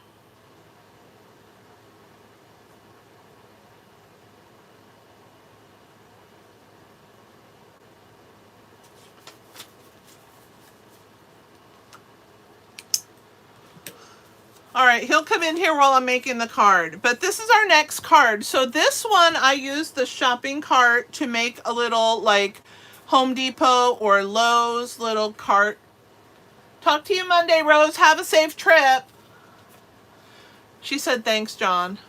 All right, he'll come in here while I'm making the card. But this is our next card. So this one, I used the shopping cart to make a little like Home Depot or Lowe's little cart Talk to you Monday, Rose. Have a safe trip. She said, thanks, John.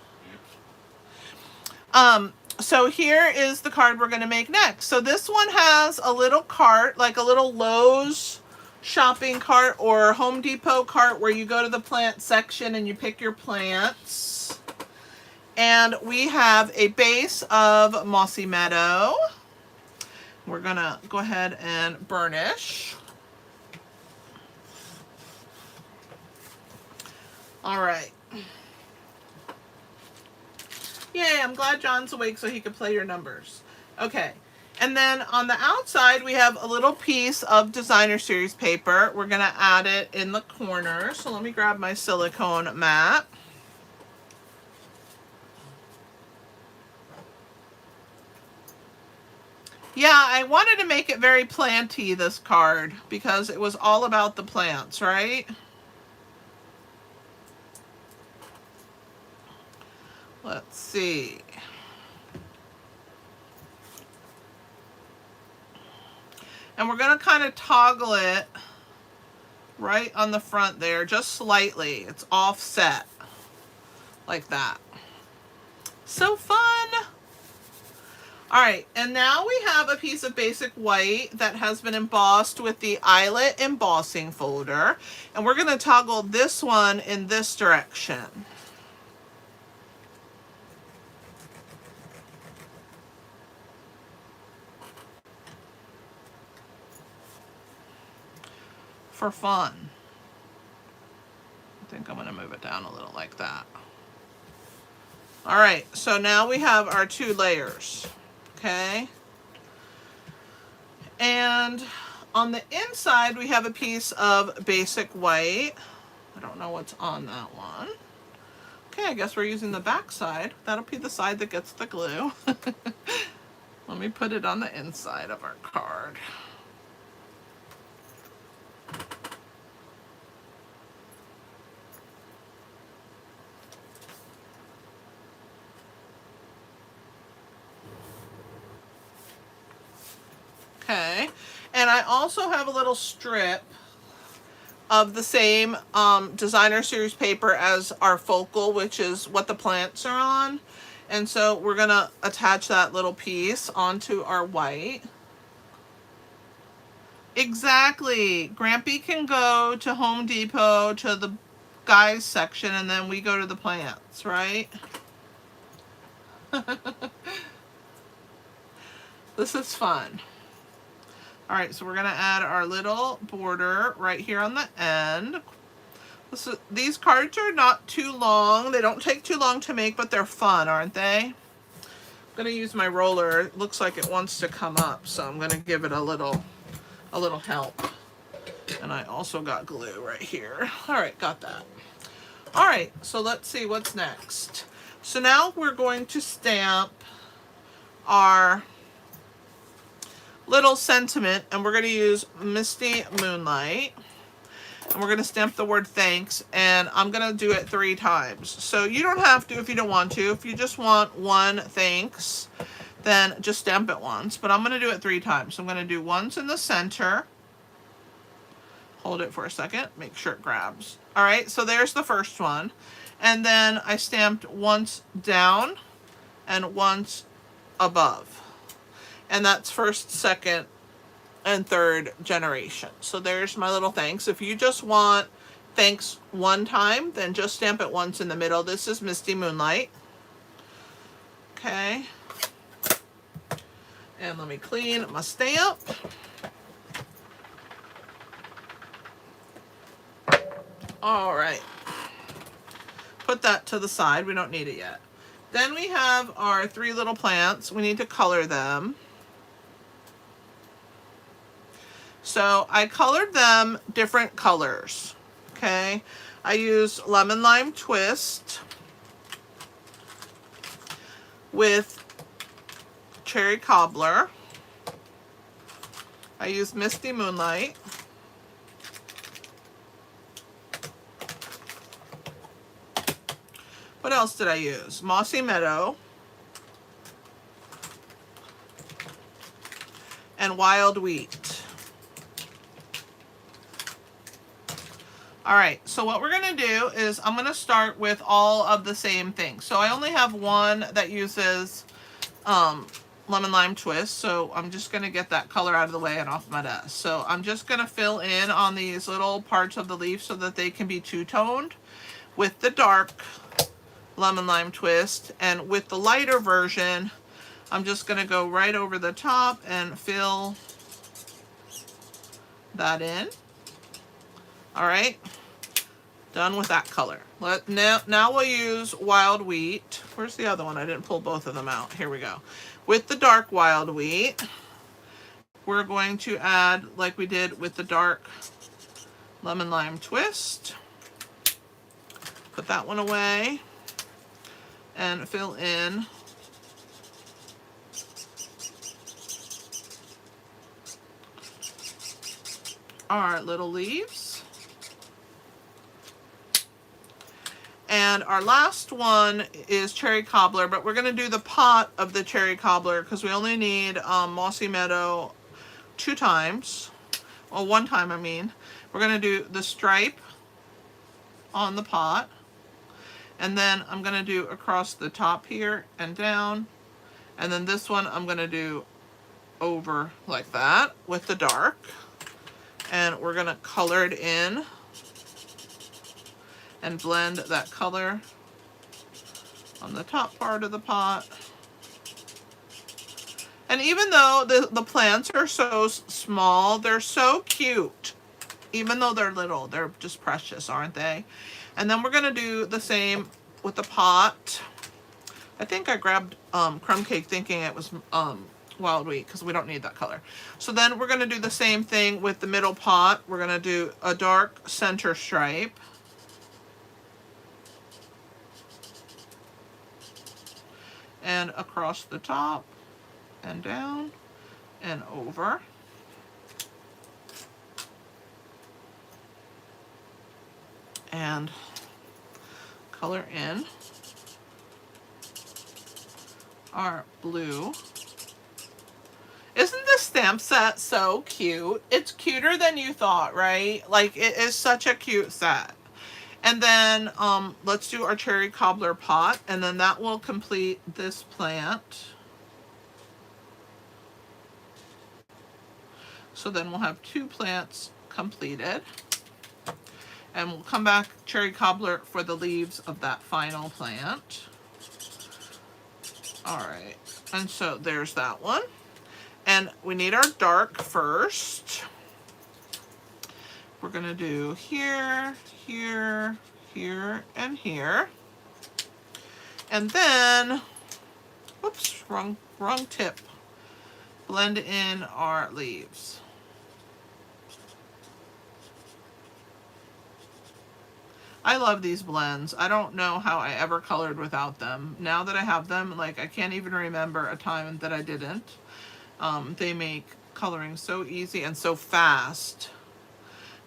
So here is the card we're going to make next. So this one has a little cart, like a little Lowe's shopping cart or Home Depot cart where you go to the plant section and you pick your plants. And we have a base of Mossy Meadow. We're going to go ahead and burnish. All right. Yay, I'm glad John's awake so he could play your numbers. Okay. And then on the outside, we have a little piece of designer series paper. We're going to add it in the corner. So let me grab my silicone mat. Yeah, I wanted to make it very planty, this card, because it was all about the plants, right? Let's see. And we're going to kind of toggle it right on the front there, just slightly. It's offset like that. So fun. All right, and now we have a piece of basic white that has been embossed with the eyelet embossing folder. And we're going to toggle this one in this direction. For fun. I think I'm going to move it down a little like that. All right, so now we have our 2 layers. Okay. And on the inside, we have a piece of basic white. I don't know what's on that one. Okay, I guess we're using the back side. That'll be the side that gets the glue. Let me put it on the inside of our card. Okay, and I also have a little strip of the same designer series paper as our focal, which is what the plants are on. And so we're going to attach that little piece onto our white. Exactly. Grampy can go to Home Depot, to the guys section, and then we go to the plants, right? This is fun. All right, so we're going to add our little border right here on the end. These cards are not too long. They don't take too long to make, but they're fun, aren't they? I'm going to use my roller. It looks like it wants to come up, so I'm going to give it a little help. And I also got glue right here. All right, got that. All right, so let's see what's next. So now we're going to stamp our little sentiment, and we're going to use Misty Moonlight, and we're going to stamp the word thanks, and I'm going to do it 3 times. So you don't have to if you don't want to. If you just want one thanks, then just stamp it once, but I'm going to do it 3 times. So I'm going to do once in the center. Hold it for a second, make sure it grabs. All right, so there's the first one, and then I stamped once down and once above. And that's first, second, and third generation. So there's my little thanks. If you just want thanks 1 time, then just stamp it once in the middle. This is Misty Moonlight. Okay. And let me clean my stamp. All right. Put that to the side. We don't need it yet. Then we have our 3 little plants. We need to color them. So I colored them different colors, okay? I used Lemon Lime Twist with Cherry Cobbler. I used Misty Moonlight. What else did I use? Mossy Meadow. And Wild Wheat. All right, so what we're gonna do is I'm gonna start with all of the same things. So I only have one that uses lemon lime twist, so I'm just gonna get that color out of the way and off my desk. So I'm just gonna fill in on these little parts of the leaf so that they can be two-toned with the dark lemon lime twist, and with the lighter version, I'm just gonna go right over the top and fill that in. All right. Done with that color. Now we'll use wild wheat. Where's the other one? I didn't pull both of them out. Here we go. With the dark wild wheat, we're going to add, like we did with the dark lemon lime twist. Put that one away and fill in our little leaves. And our last one is cherry cobbler, but we're gonna do the pot of the cherry cobbler because we only need Mossy Meadow 2 times. Well, 1 time, I mean. We're gonna do the stripe on the pot. And then I'm gonna do across the top here and down. And then this one I'm gonna do over like that with the dark. And we're gonna color it in and blend that color on the top part of the pot. And even though the plants are so small, they're so cute. Even though they're little, they're just precious, aren't they? And then we're gonna do the same with the pot. I think I grabbed crumb cake thinking it was wild wheat because we don't need that color. So then we're gonna do the same thing with the middle pot. We're gonna do a dark center stripe. And across the top and down and over. And color in our blue. Isn't this stamp set so cute? It's cuter than you thought, right? Like, it is such a cute set. And then let's do our cherry cobbler pot, and then that will complete this plant. So then we'll have 2 plants completed. And we'll come back cherry cobbler for the leaves of that final plant. All right, and so there's that one. And we need our dark first. We're gonna do here, here, here, and here. And then, whoops, wrong tip. Blend in our leaves. I love these blends. I don't know how I ever colored without them. Now that I have them, like, I can't even remember a time that I didn't. They make coloring so easy and so fast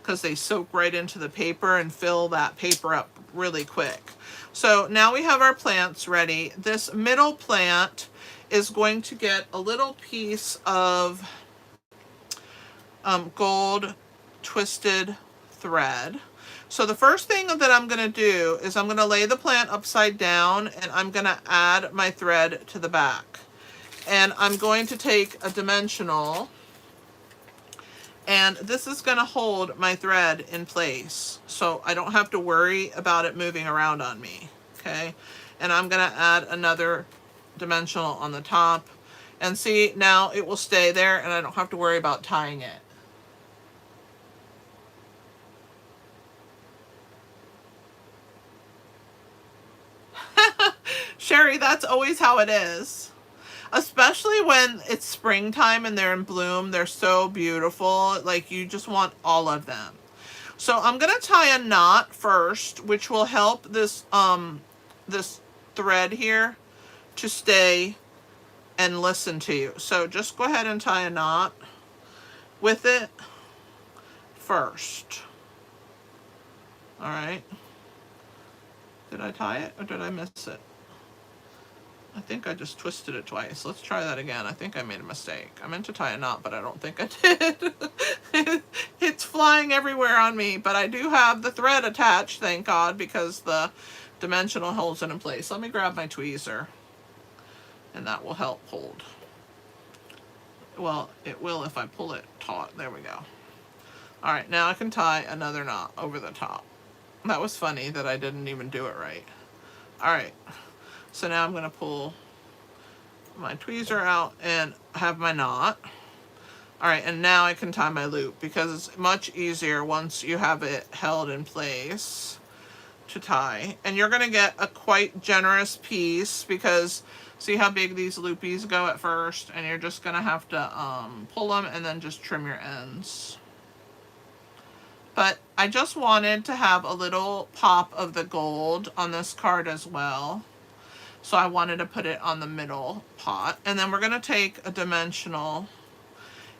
because they soak right into the paper and fill that paper up really quick. So now we have our plants ready. This middle plant is going to get a little piece of gold twisted thread. So the first thing that I'm going to do is I'm going to lay the plant upside down and I'm going to add my thread to the back. And I'm going to take a dimensional, and this is going to hold my thread in place so I don't have to worry about it moving around on me, okay? And I'm going to add another dimensional on the top, and see, now it will stay there and I don't have to worry about tying it. Sherry, that's always how it is. Especially when it's springtime and they're in bloom. They're so beautiful. Like, you just want all of them. So I'm going to tie a knot first, which will help this this thread here to stay and listen to you. So just go ahead and tie a knot with it first. All right. Did I tie it or did I miss it? I think I just twisted it twice. Let's try that again. I think I made a mistake. I meant to tie a knot, but I don't think I did. It's flying everywhere on me, but I do have the thread attached, thank God, because the dimensional holds it in place. Let me grab my tweezer, and that will help hold. Well, it will if I pull it taut. There we go. All right, now I can tie another knot over the top. That was funny that I didn't even do it right. All right. So now I'm going to pull my tweezer out and have my knot. All right, and now I can tie my loop because it's much easier once you have it held in place to tie. And you're going to get a quite generous piece because see how big these loopies go at first, and you're just going to have to pull them and then just trim your ends. But I just wanted to have a little pop of the gold on this card as well. So I wanted to put it on the middle pot. And then we're going to take a dimensional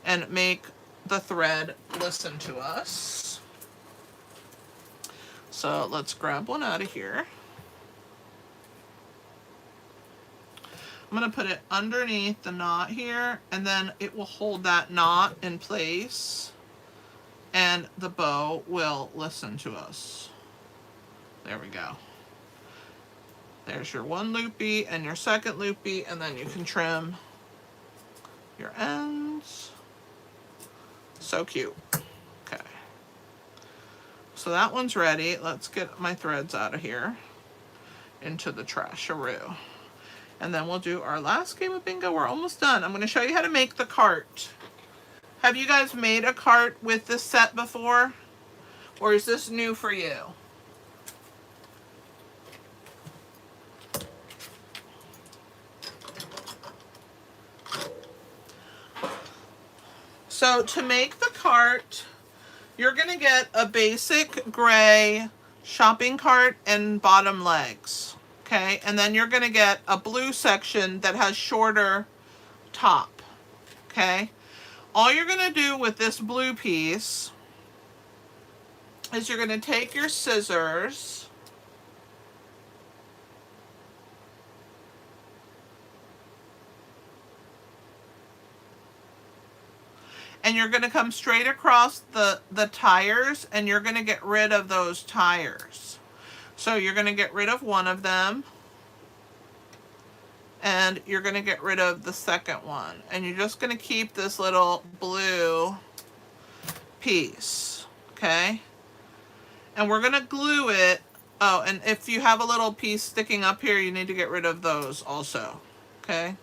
and make the thread listen to us. So let's grab one out of here. I'm going to put it underneath the knot here, and then it will hold that knot in place, and the bow will listen to us. There we go. There's your one loopy and your second loopy, and then you can trim your ends. So cute. Okay. So that one's ready. Let's get my threads out of here into the trasharoo. And then we'll do our last game of bingo. We're almost done. I'm going to show you how to make the cart. Have you guys made a cart with this set before? Or is this new for you? So to make the cart, you're going to get a basic gray shopping cart and bottom legs. Okay, and then you're going to get a blue section that has shorter top. Okay, all you're going to do with this blue piece is you're going to take your scissors and you're going to come straight across the tires, and you're going to get rid of those tires. So you're going to get rid of one of them, and you're going to get rid of the second one. And you're just going to keep this little blue piece, okay? And we're going to glue it. Oh, and if you have a little piece sticking up here, you need to get rid of those also, okay?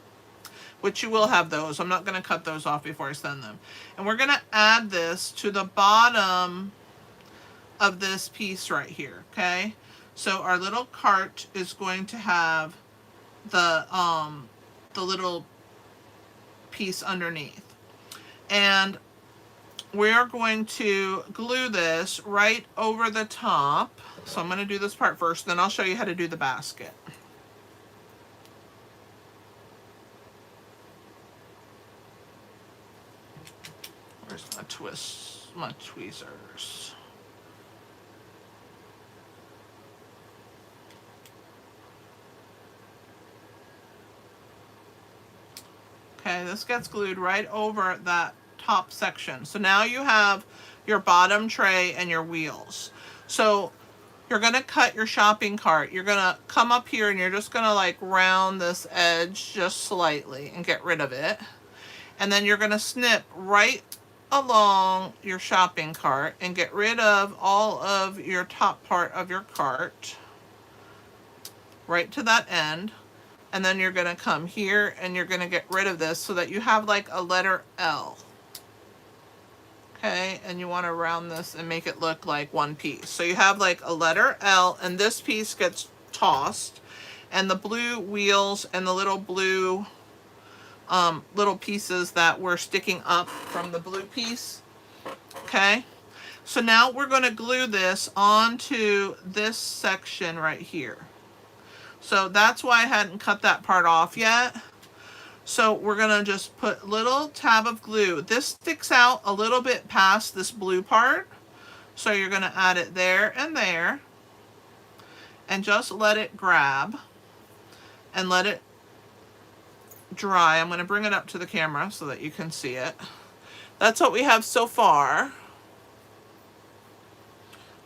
Which you will have those. I'm not going to cut those off before I send them. And we're going to add this to the bottom of this piece right here, okay? So our little cart is going to have the little piece underneath. And we are going to glue this right over the top. So I'm going to do this part first, then I'll show you how to do the basket. Where's my tweezers? Okay, this gets glued right over that top section. So now you have your bottom tray and your wheels. So you're going to cut your shopping cart. You're going to come up here and you're just going to like round this edge just slightly and get rid of it. And then you're going to snip right along your shopping cart and get rid of all of your top part of your cart right to that end. And then you're going to come here and you're going to get rid of this so that you have like a letter L. Okay, and you want to round this and make it look like one piece. So you have like a letter L, and this piece gets tossed, and the blue wheels and the little blue little pieces that were sticking up from the blue piece. Okay, so now we're going to glue this onto this section right here. So that's why I hadn't cut that part off yet. So we're going to just put little tab of glue. This sticks out a little bit past this blue part. So you're going to add it there, and just let it grab and let it dry. I'm going to bring it up to the camera so that you can see it. That's what we have so far.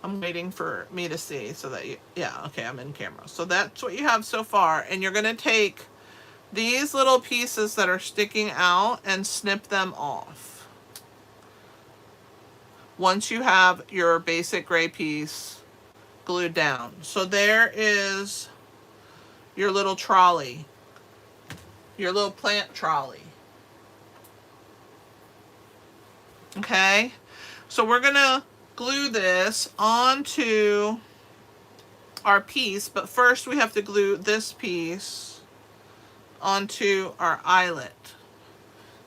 I'm waiting for me to see so that you, yeah, okay, I'm in camera. So that's what you have so far. And you're going to take these little pieces that are sticking out and snip them off. Once you have your basic gray piece glued down. So there is your little trolley, your little plant trolley. Okay, so we're gonna glue this onto our piece, but first we have to glue this piece onto our eyelet.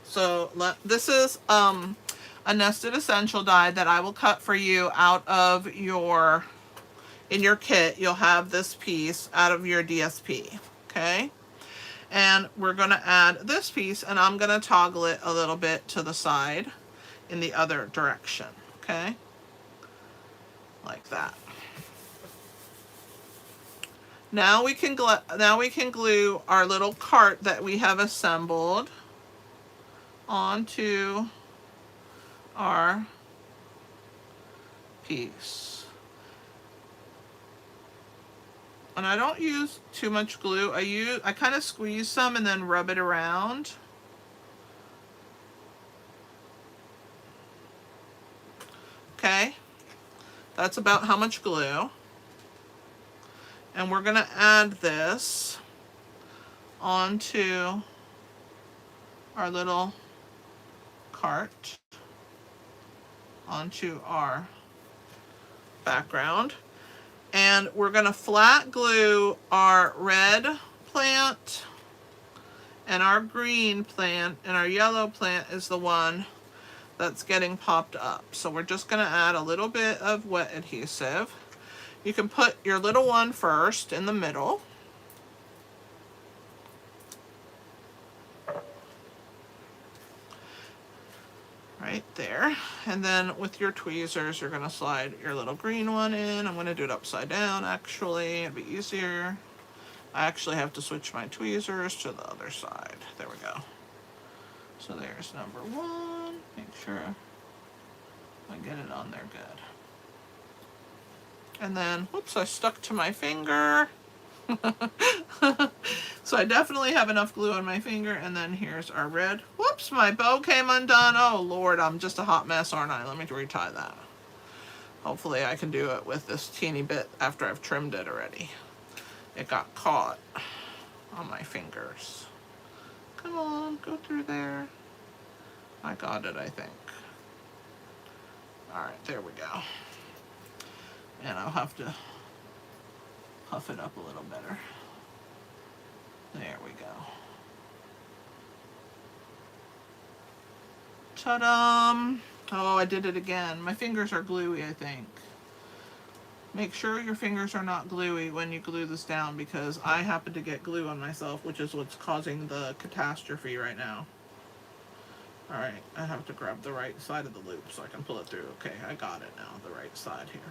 So this is a nested essential die that I will cut for you out of your, in your kit. You'll have this piece out of your DSP, okay? And we're gonna add this piece, and I'm gonna toggle it a little bit to the side in the other direction, okay? Like that. Now we can glue our little cart that we have assembled onto our piece. And I don't use too much glue. I kind of squeeze some and then rub it around. Okay, that's about how much glue. And we're gonna add this onto our little cart, onto our background. And we're gonna flat glue our red plant and our green plant, and our yellow plant is the one that's getting popped up. So we're just gonna add a little bit of wet adhesive. You can put your little one first in the middle. Right there. And then with your tweezers, you're gonna slide your little green one in. I'm gonna do it upside down, actually. It'd be easier. I actually have to switch my tweezers to the other side. There we go. So there's number one. Make sure I get it on there good. And then, whoops, I stuck to my finger. So I definitely have enough glue on my finger. And then here's our red. Whoops, my bow came undone. Oh Lord, I'm just a hot mess, aren't I? Let me retie that. Hopefully I can do it with this teeny bit after I've trimmed it already. It got caught on my fingers. Come on, go through there. I got it, I think. All right, there we go. And I'll have to puff it up a little better. There we go. Ta-da! Oh, I did it again. My fingers are gluey, I think. Make sure your fingers are not gluey when you glue this down, because I happen to get glue on myself, which is what's causing the catastrophe right now. Alright, I have to grab the right side of the loop so I can pull it through. Okay, I got it now, the right side here.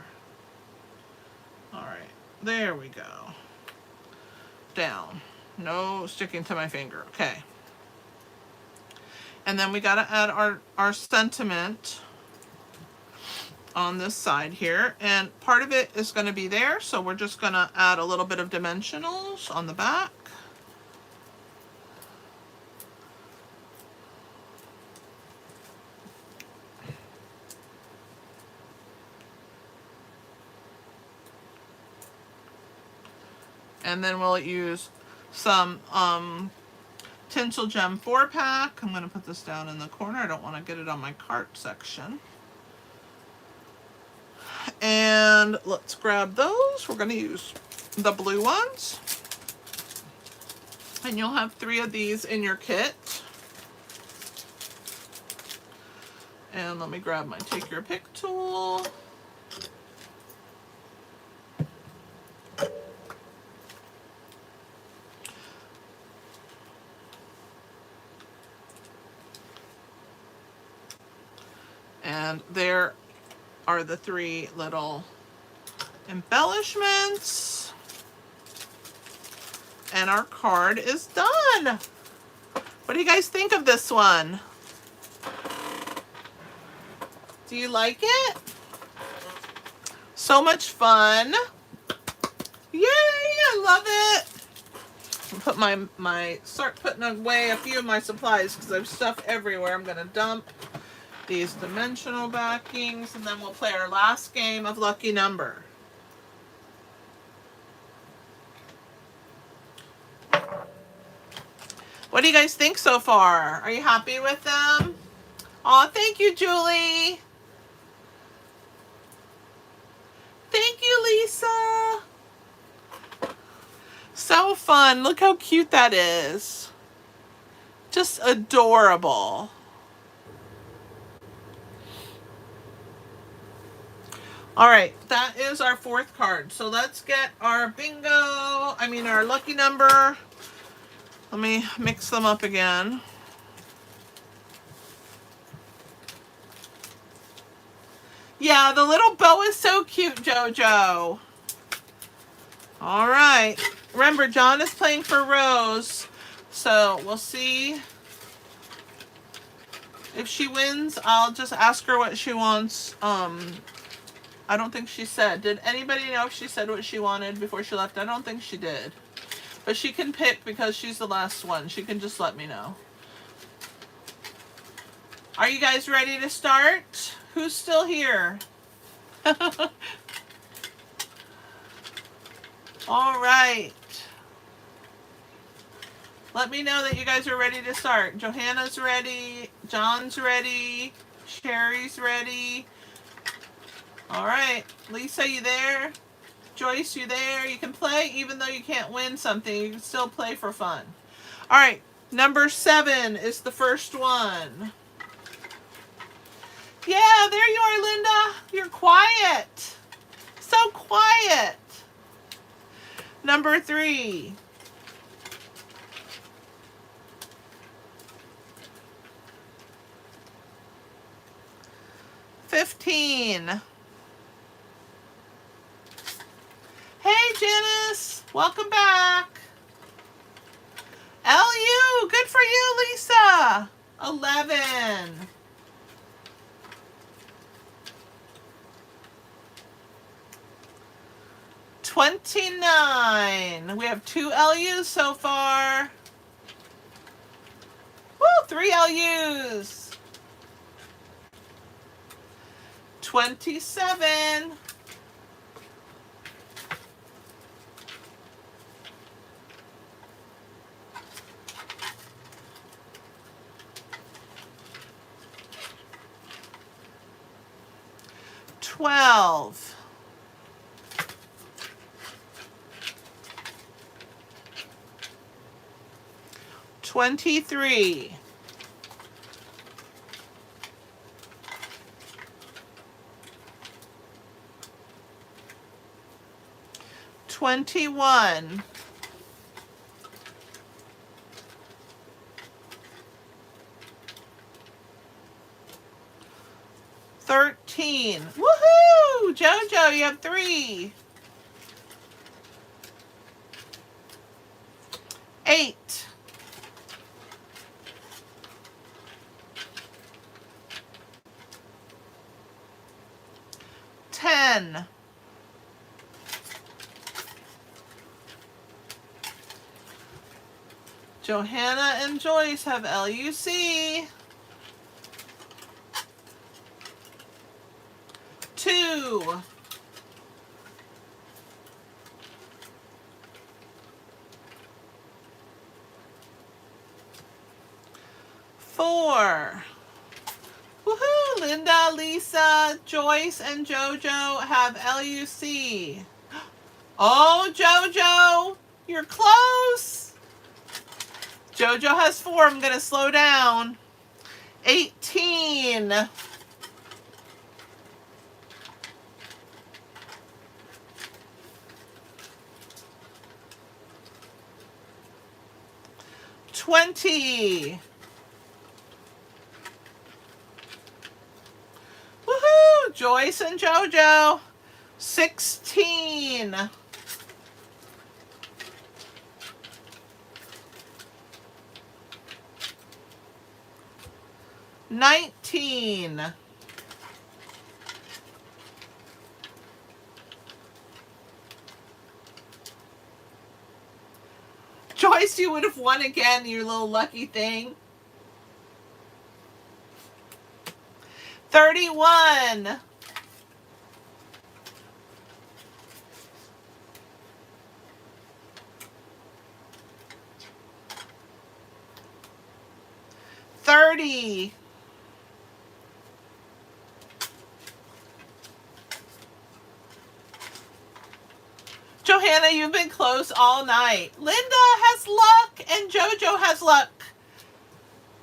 Alright, there we go. Down. No sticking to my finger. Okay. And then we got to add our sentiment on this side here. And part of it is going to be there, so we're just going to add a little bit of dimensionals on the back. And then we'll use some Tinsel Gem 4-pack. I'm going to put this down in the corner. I don't want to get it on my cart section. And let's grab those. We're going to use the blue ones. And you'll have 3 of these in your kit. And let me grab my Take Your Pick tool. And there are the 3 little embellishments. And our card is done. What do you guys think of this one? Do you like it? So much fun. Yay, I love it. I'll start putting away a few of my supplies because I've stuff everywhere. I'm gonna dump these dimensional backings and then we'll play our last game of Lucky Number. What do you guys think so far? Are you happy with them? Aw, thank you, Julie. Thank you, Lisa. So fun. Look how cute that is. Just adorable. All right, that is our fourth card. So let's get our our lucky number. Let me mix them up again. Yeah, the little bow is so cute, JoJo. All right. Remember, John is playing for Rose. So we'll see if she wins. I'll just ask her what she wants. I don't think she said. Did anybody know if she said what she wanted before she left? I don't think she did. But she can pick because she's the last one. She can just let me know. Are you guys ready to start? Who's still here? All right. Let me know that you guys are ready to start. Johanna's ready. John's ready. Sherry's ready. All right. Lisa, you there? Joyce, you there? You can play even though you can't win something. You can still play for fun. All right. Number 7 is the first one. Yeah, there you are, Linda. You're quiet. So quiet. Number 3. $15. Hey, Janice. Welcome back. LU. Good for you, Lisa. 11. $29. We have 2 LUs so far. Woo, 3 LUs. 27. $12. 23. 21. 13. Woohoo! JoJo, you have 3. 8. 10. 'Johanna and Joyce have LUC. 2. 4. Woohoo! Linda, Lisa, Joyce, and JoJo have LUC. Oh, JoJo, you're close. JoJo has 4. I'm going to slow down. 18. 20. Woohoo! Joyce and JoJo. 16. 19. Joyce, you would have won again, you little lucky thing. 31. 30. Johanna, you've been close all night. Linda has luck and Jojo has luck.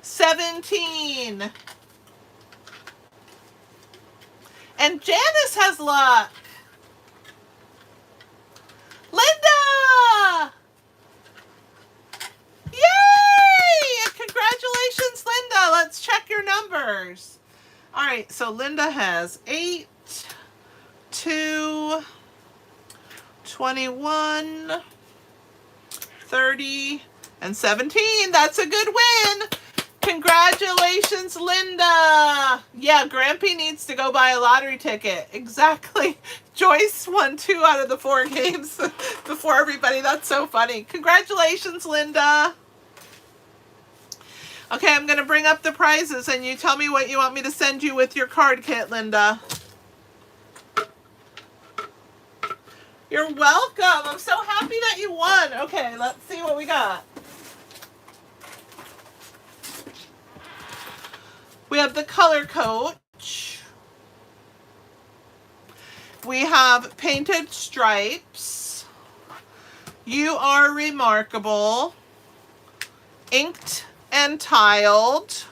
17. And Janice has luck. Linda! Yay! Congratulations, Linda. Let's check your numbers. All right, so Linda has 8, 2, 21, 30, and 17. That's a good win. Congratulations, Linda. Yeah, Grampy needs to go buy a lottery ticket. Exactly. Joyce won 2 out of the 4 games before everybody. That's so funny. Congratulations, Linda. Okay, I'm going to bring up the prizes, and you tell me what you want me to send you with your card kit, Linda. You're welcome. I'm so happy that you won. Okay, let's see what we got. We have the Color Coach. We have Painted Stripes. You Are Remarkable. Inked and Tiled.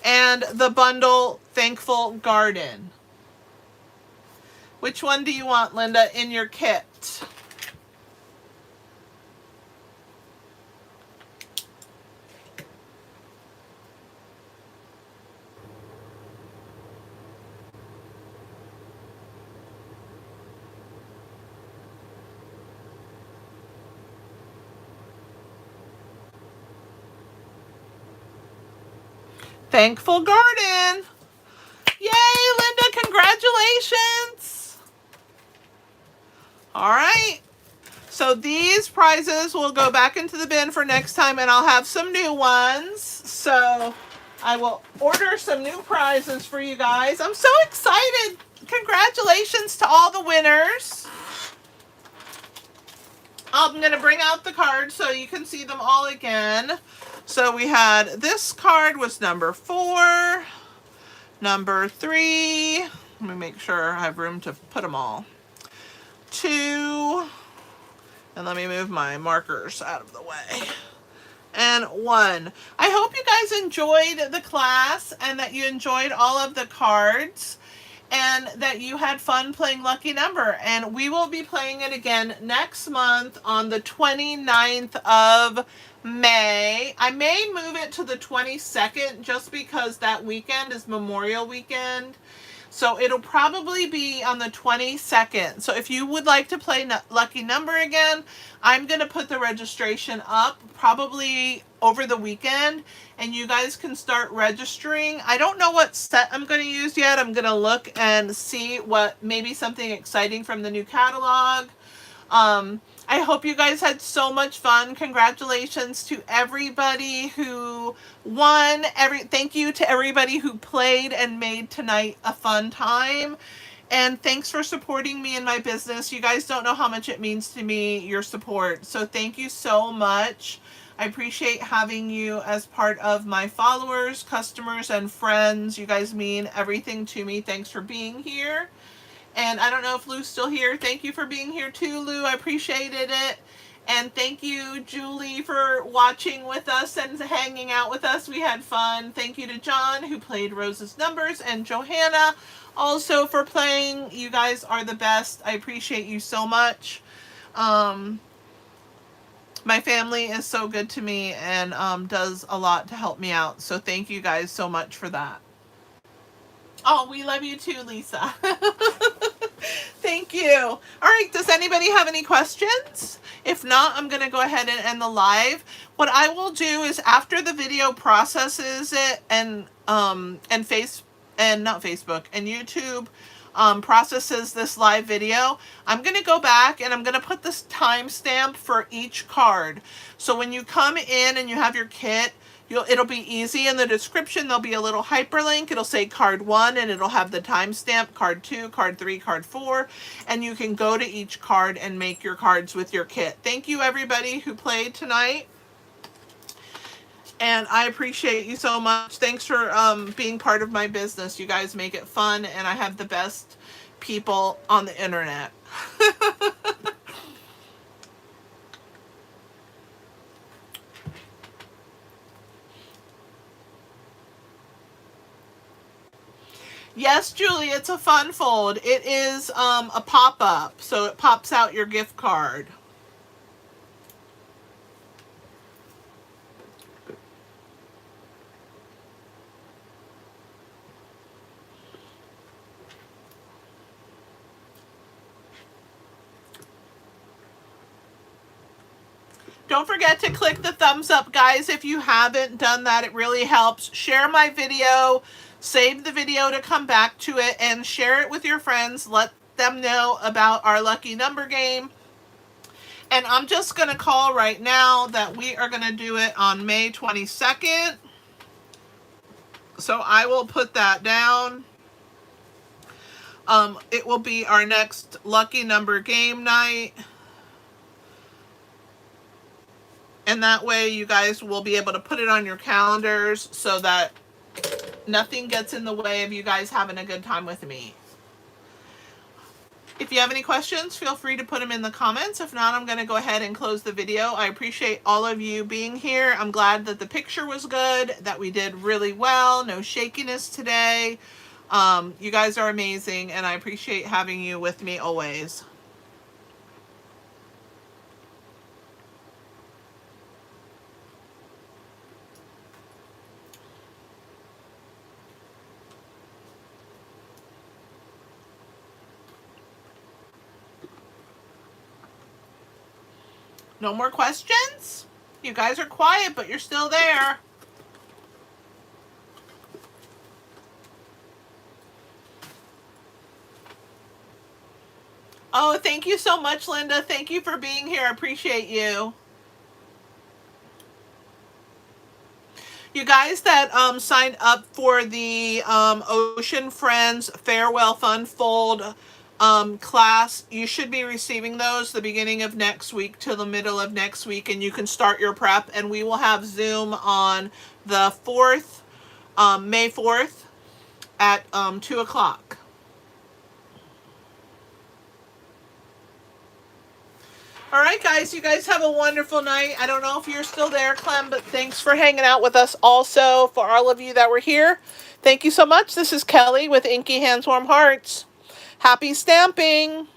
And the bundle Thankful Garden. Which one do you want, Linda, in your kit? Thankful Garden. Yay, Linda, congratulations. All right. So these prizes will go back into the bin for next time, and I'll have some new ones. So I will order some new prizes for you guys. I'm so excited. Congratulations to all the winners. I'm going to bring out the cards so you can see them all again. So we had, this card was number 4, number 3. Let me make sure I have room to put them all. 2, and let me move my markers out of the way. And 1. I hope you guys enjoyed the class and that you enjoyed all of the cards and that you had fun playing Lucky Number. And we will be playing it again next month on the 29th of May. I may move it to the 22nd just because that weekend is Memorial Weekend. So it'll probably be on the 22nd. So if you would like to play Lucky Number again, I'm going to put the registration up probably over the weekend. And you guys can start registering. I don't know what set I'm going to use yet. I'm going to look and see what, maybe something exciting from the new catalog. I hope you guys had so much fun. Congratulations to everybody who won. Thank you to everybody who played and made tonight a fun time. And thanks for supporting me in my business. You guys don't know how much it means to me, your support. So thank you so much. I appreciate having you as part of my followers, customers, and friends. You guys mean everything to me. Thanks for being here. And I don't know if Lou's still here. Thank you for being here too, Lou. I appreciated it. And thank you, Julie, for watching with us and hanging out with us. We had fun. Thank you to John, who played Rose's numbers, and Johanna also for playing. You guys are the best. I appreciate you so much. My family is so good to me and does a lot to help me out. So thank you guys so much for that. Oh, we love you too, Lisa. Thank you. All right, does anybody have any questions? If not, I'm going to go ahead and end the live. What I will do is after the video processes it and and not Facebook, and YouTube processes this live video, I'm going to go back and I'm going to put this timestamp for each card. So when you come in and you have your kit, it'll be easy. In the description, there'll be a little hyperlink. It'll say card 1 and it'll have the timestamp, card 2, card 3, card 4, and you can go to each card and make your cards with your kit. Thank you everybody who played tonight. And I appreciate you so much. Thanks for being part of my business. You guys make it fun, and I have the best people on the internet. Yes, Julie, it's a fun fold. It is a pop-up, so it pops out your gift card. Don't forget to click the thumbs up, guys, if you haven't done that. It really helps. Share my video, save the video to come back to it, and share it with your friends. Let them know about our lucky number game. And I'm just going to call right now that we are going to do it on May 22nd. So I will put that down. It will be our next lucky number game night. And that way you guys will be able to put it on your calendars so that nothing gets in the way of you guys having a good time with me. If you have any questions, feel free to put them in the comments. If not, I'm going to go ahead and close the video. I appreciate all of you being here. I'm glad that the picture was good, that we did really well. No shakiness today. You guys are amazing, and I appreciate having you with me always. No more questions? You guys are quiet, but you're still there. Oh, thank you so much, Linda. Thank you for being here. I appreciate you. You guys that signed up for the Ocean Friends Farewell Fun Fold class, you should be receiving those the beginning of next week to the middle of next week, and you can start your prep. And we will have Zoom on the 4th, May 4th at 2 o'clock. All right, guys, you guys have a wonderful night. I don't know if you're still there, Clem, but thanks for hanging out with us also. For all of you that were here, thank you so much. This is Kelly with Inky Hands Warm Hearts. Happy stamping!